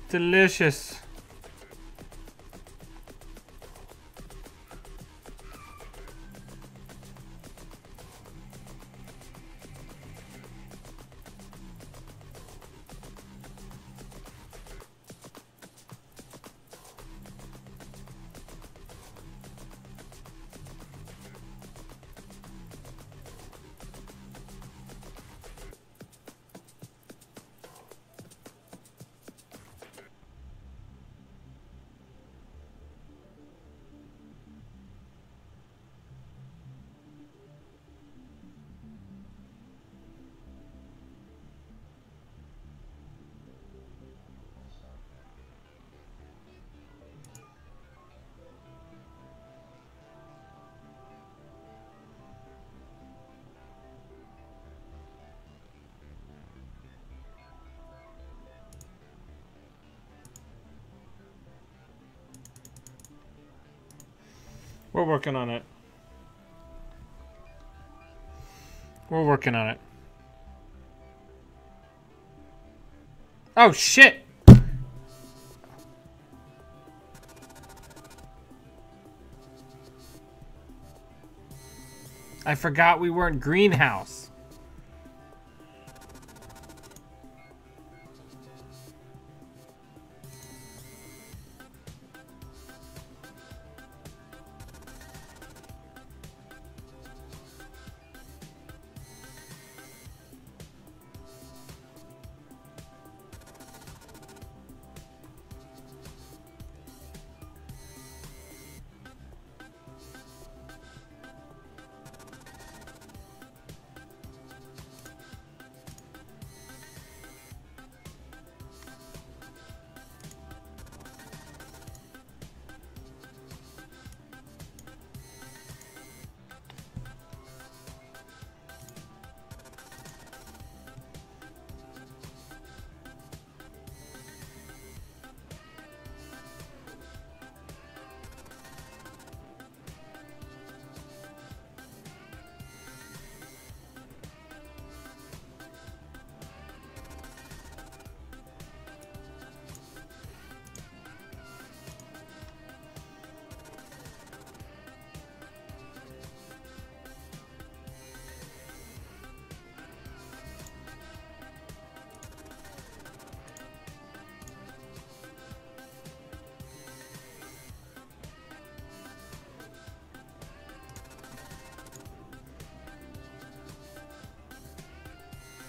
Delicious. We're working on it. We're working on it. Oh, shit! I forgot we weren't greenhouse.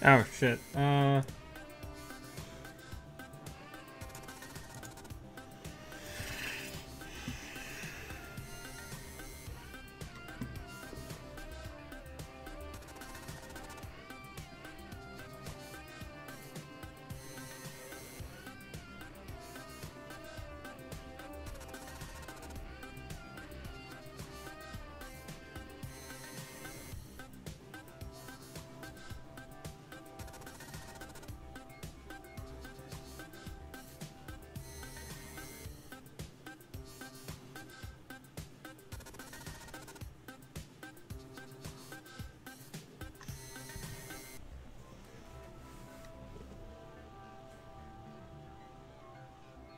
Oh shit.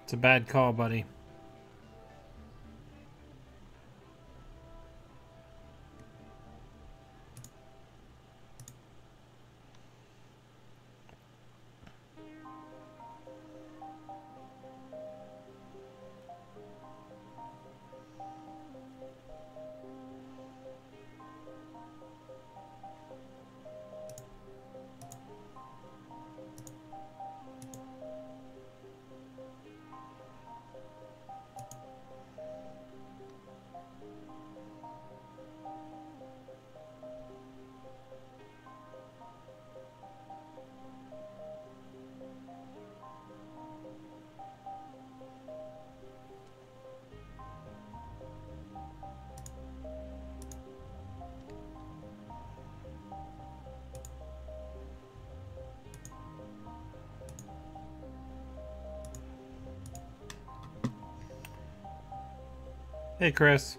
It's a bad call, buddy. Hey, Chris.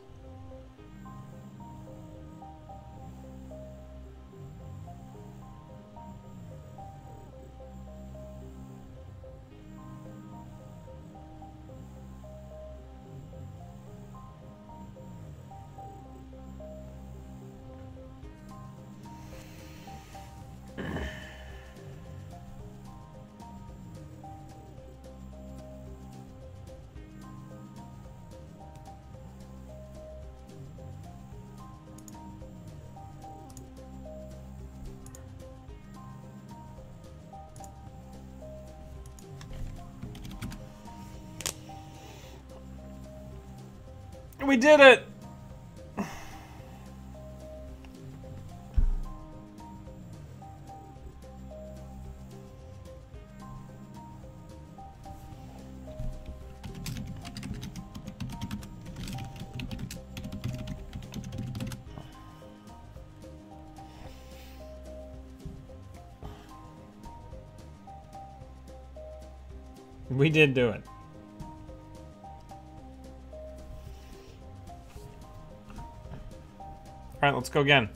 We did it! We did do it. Alright, let's go again.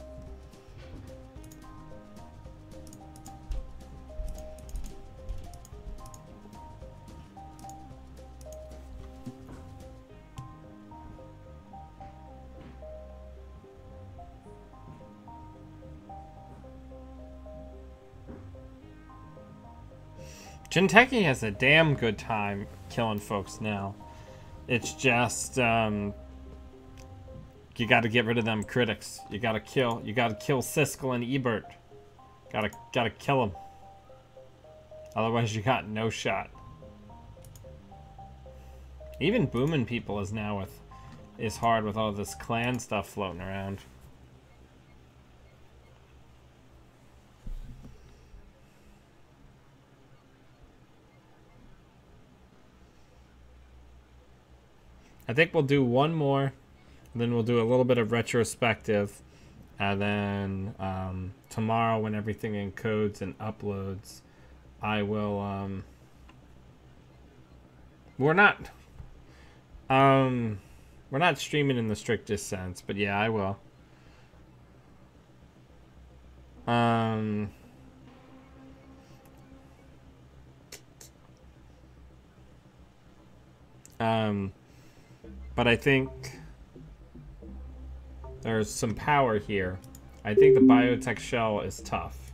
Jinteki has a damn good time killing folks now. It's just, you gotta get rid of them critics. You gotta kill Siskel and Ebert. Gotta kill them. Otherwise you got no shot. Even booming people is hard with all this clan stuff floating around. I think we'll do one more, then we'll do a little bit of retrospective, and then tomorrow when everything encodes and uploads, I will, we're not streaming in the strictest sense, but yeah, I will. But I think there's some power here. I think the Biotech shell is tough.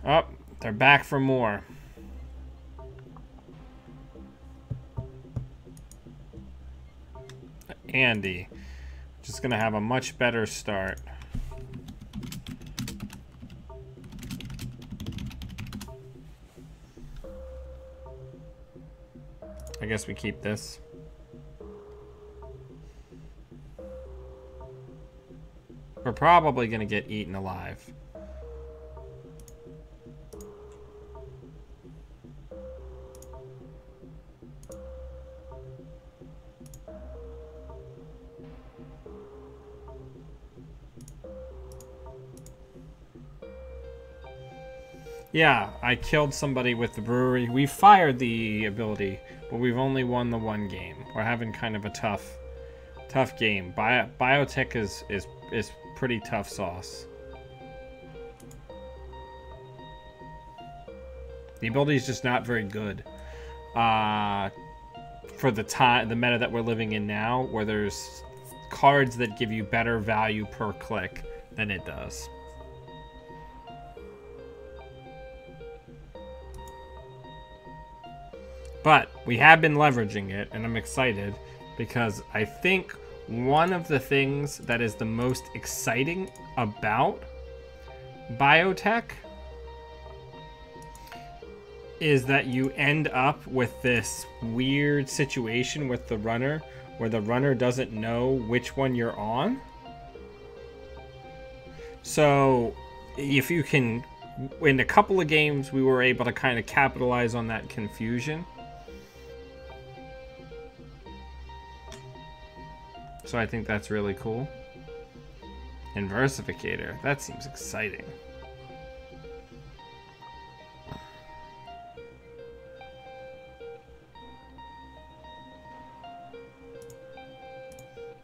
Oh, they're back for more. Andy, just gonna have a much better start. I guess we keep this. We're probably gonna get eaten alive. Yeah, I killed somebody with the brewery. We fired the ability, but we've only won the one game. We're having kind of a tough game. Biotech is pretty tough sauce. The ability is just not very good. For the meta that we're living in now, where there's cards that give you better value per click than it does. But we have been leveraging it, and I'm excited because I think one of the things that is the most exciting about Biotech is that you end up with this weird situation with the runner where the runner doesn't know which one you're on. So if you can, in a couple of games, we were able to kind of capitalize on that confusion. So I think that's really cool. And Versificator, that seems exciting.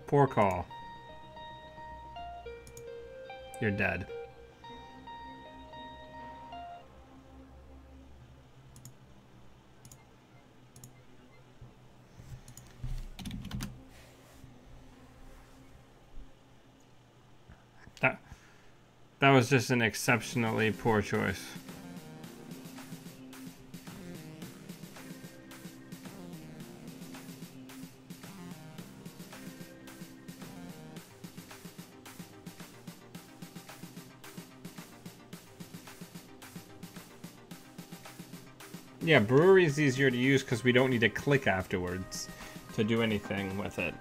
Poor call. You're dead. That was just an exceptionally poor choice. Yeah, brewery is easier to use because we don't need to click afterwards to do anything with it.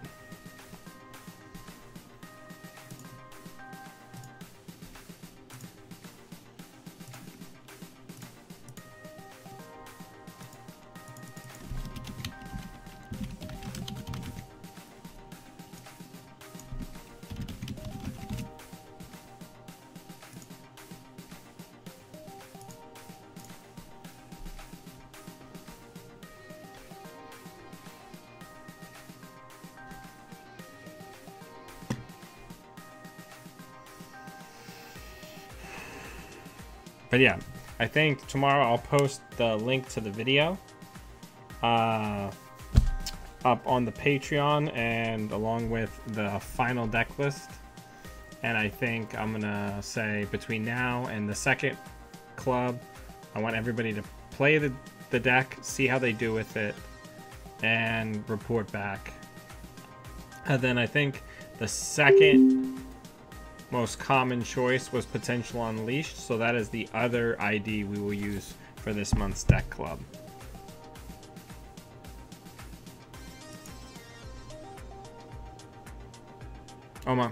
But yeah, I think tomorrow I'll post the link to the video up on the Patreon and along with the final deck list. And I think I'm gonna say between now and the second club, I want everybody to play the deck, see how they do with it, and report back. And then I think the second most common choice was Potential Unleashed, so that is the other ID we will use for this month's deck club. Oh my,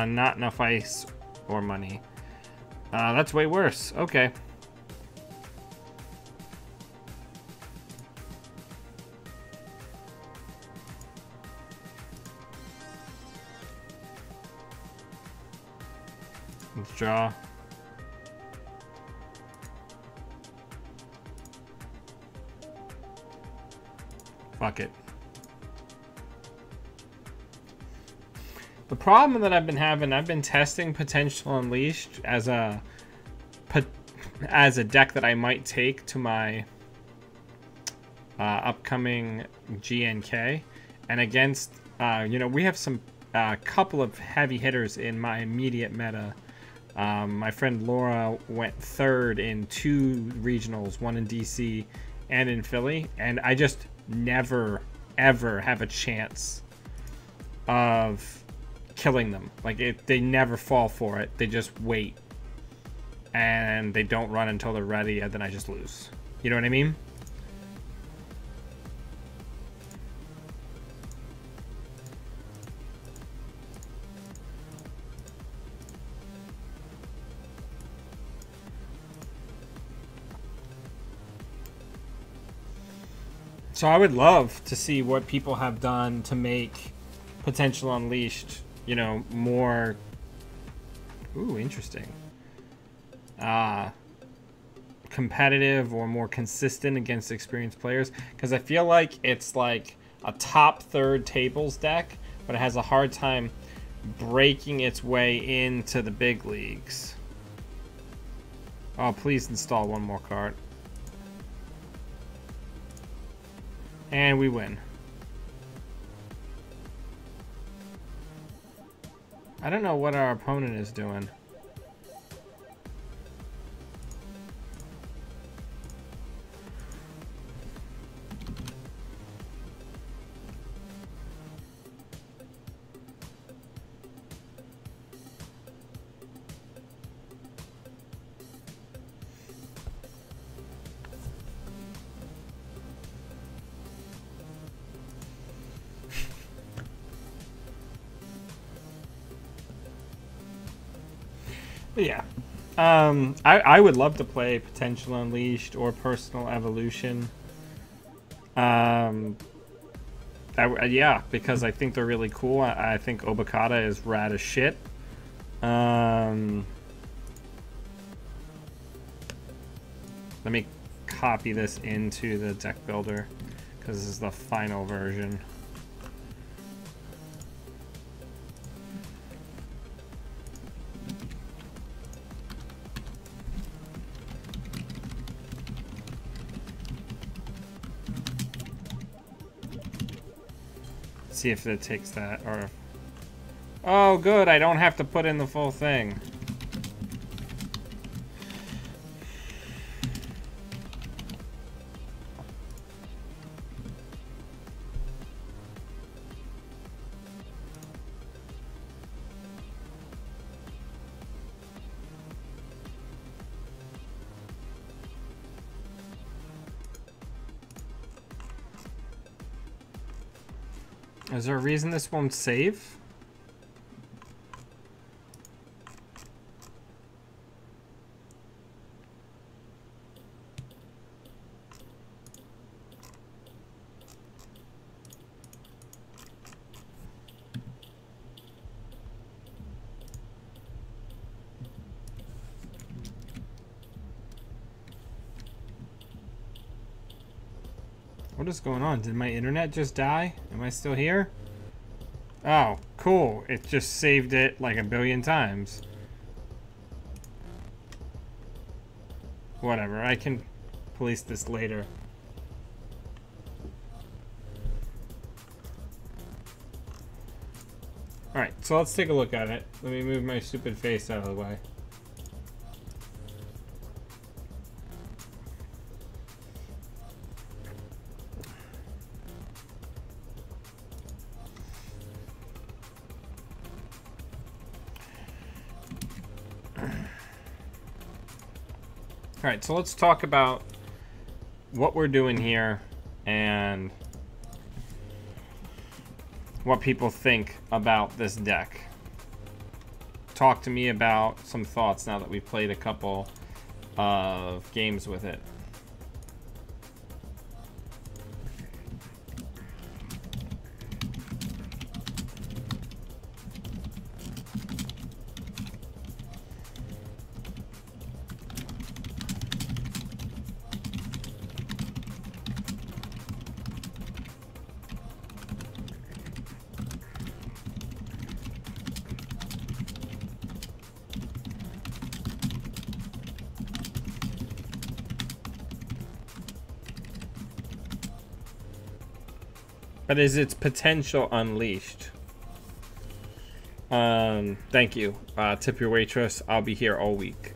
not enough ice or money. That's way worse. Okay. Let's draw. Fuck it. The problem that I've been having, I've been testing Potential Unleashed as a deck that I might take to my upcoming GNK, and against you know, we have some couple of heavy hitters in my immediate meta. My friend Laura went third in 2 regionals, one in DC and in Philly, and I just never ever have a chance of killing them. Like, they never fall for it. They just wait, and they don't run until they're ready, and then I just lose. You know what I mean? So I would love to see what people have done to make Potential Unleashed, you know, more... Ooh, interesting. Competitive or more consistent against experienced players. Because I feel like it's like a top third tables deck, but it has a hard time breaking its way into the big leagues. Oh, please install one more card. And we win. I don't know what our opponent is doing. But yeah, I would love to play Potential Unleashed or Personal Evolution. Yeah, because I think they're really cool. I think Obokata is rad as shit. Let me copy this into the deck builder because this is the final version. See if it takes that, or... Oh, good, I don't have to put in the full thing. Is there a reason this won't save? What is going on? Did my internet just die? Am I still here? Oh, cool. It just saved it like a billion times. Whatever, I can police this later. Alright, so let's take a look at it. Let me move my stupid face out of the way. Alright, so let's talk about what we're doing here and what people think about this deck. Talk to me about some thoughts now that we've played a couple of games with it. But is its potential unleashed? Thank you. Tip your waitress. I'll be here all week.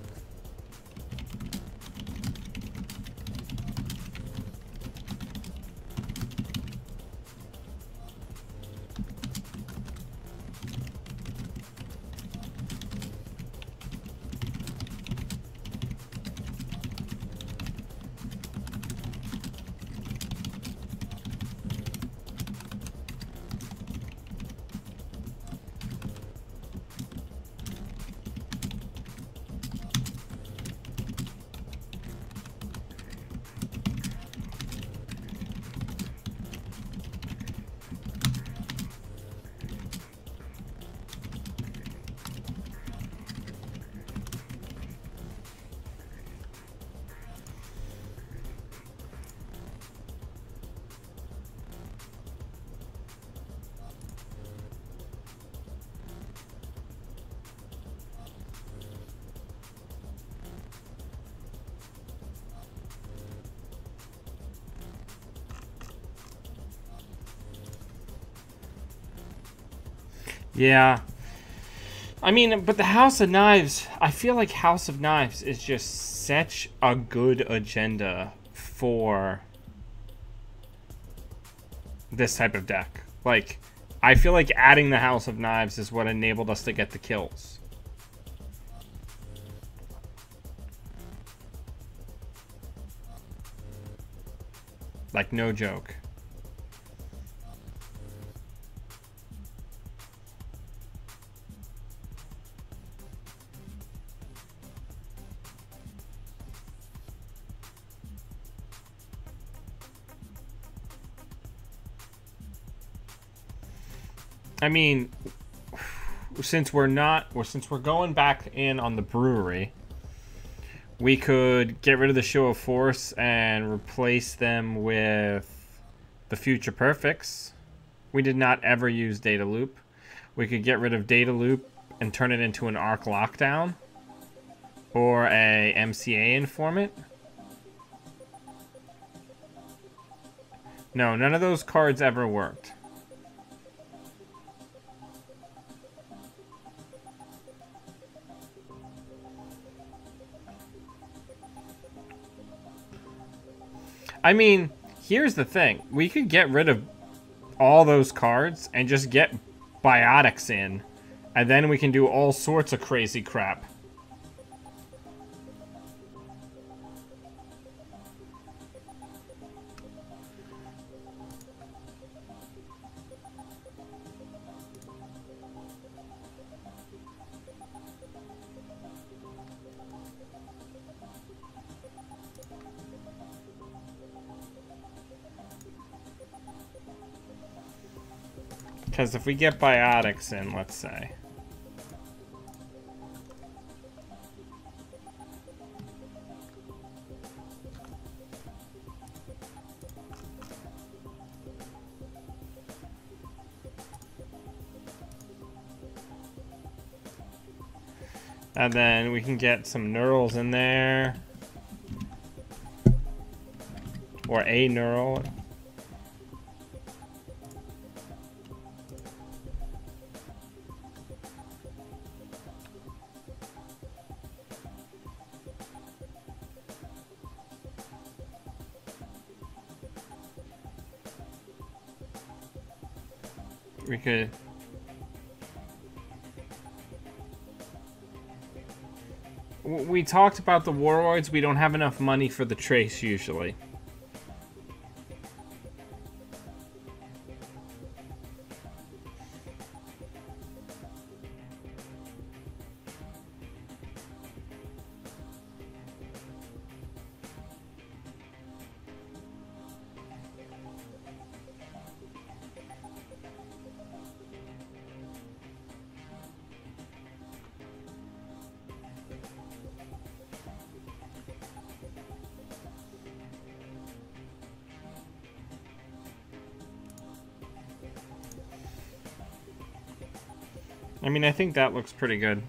Yeah. I mean, but the House of Knives, I feel like House of Knives is just such a good agenda for this type of deck. Like, I feel like adding the House of Knives is what enabled us to get the kills. Like, no joke. I mean, since we're going back in on the brewery, we could get rid of the Show of Force and replace them with the Future Perfects. We did not ever use Data Loop. We could get rid of Data Loop and turn it into an Arc Lockdown or a MCA Informant. No, none of those cards ever worked. I mean, here's the thing. We could get rid of all those cards and just get Biotics in. And then we can do all sorts of crazy crap. Because if we get Biotics in, let's say. And then we can get some Neurals in there. Or a Neural. We could... We talked about the Warlords. We don't have enough money for the Trace, usually. I mean, I think that looks pretty good.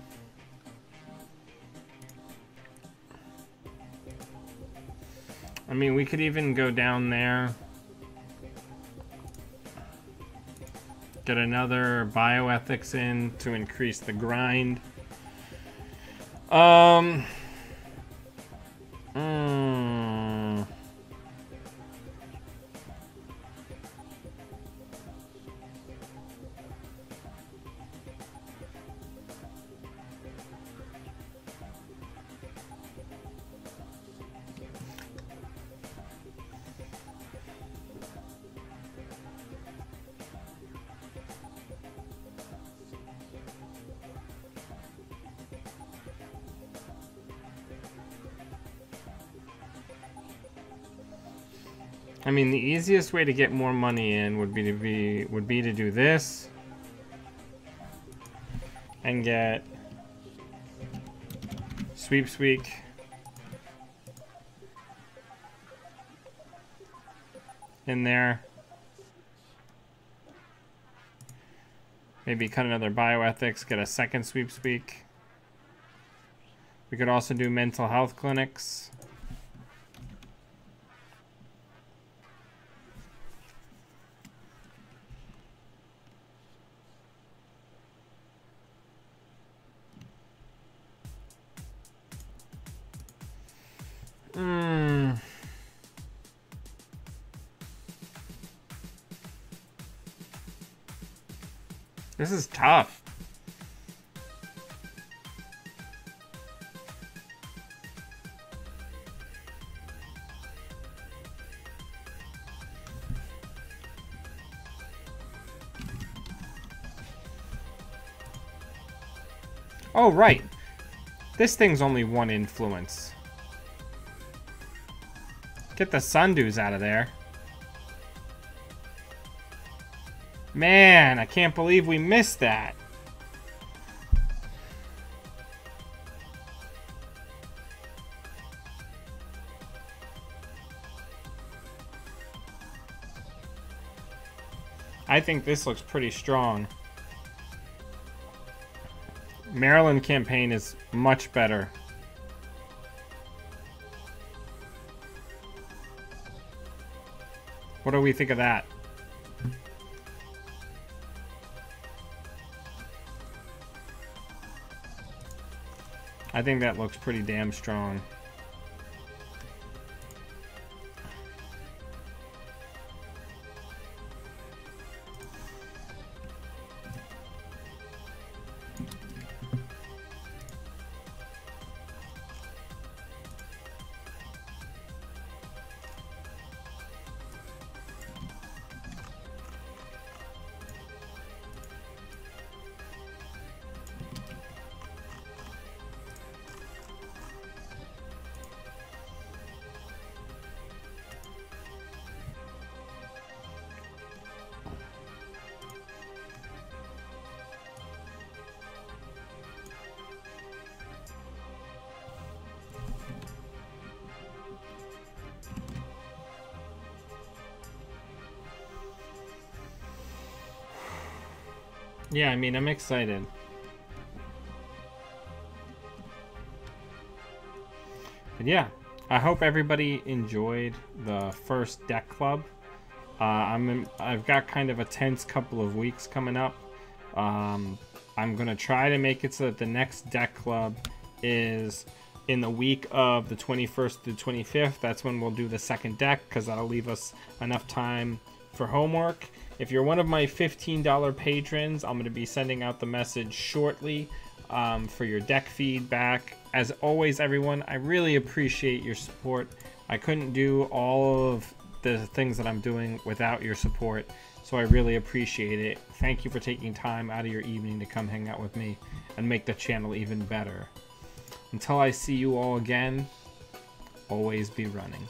I mean, we could even go down there. Get another Bioethics in to increase the grind. I mean, the easiest way to get more money in would be to do this and get Sweep Sweep in there. Maybe cut another Bioethics, get a second Sweep Sweep. We could also do mental health clinics. This is tough. Oh, right. This thing's only one influence. Get the Sundews out of there. Man, I can't believe we missed that. I think this looks pretty strong. Maryland campaign is much better. What do we think of that? I think that looks pretty damn strong. Yeah, I mean, I'm excited. But yeah, I hope everybody enjoyed the first deck club. I've got kind of a tense couple of weeks coming up. I'm gonna try to make it so that the next deck club is in the week of the 21st to the 25th. That's when we'll do the second deck, because that'll leave us enough time for homework. If you're one of my $15 patrons, I'm going to be sending out the message shortly for your deck feedback. As always, everyone, I really appreciate your support. I couldn't do all of the things that I'm doing without your support, so I really appreciate it. Thank you for taking time out of your evening to come hang out with me and make the channel even better. Until I see you all again, always be running.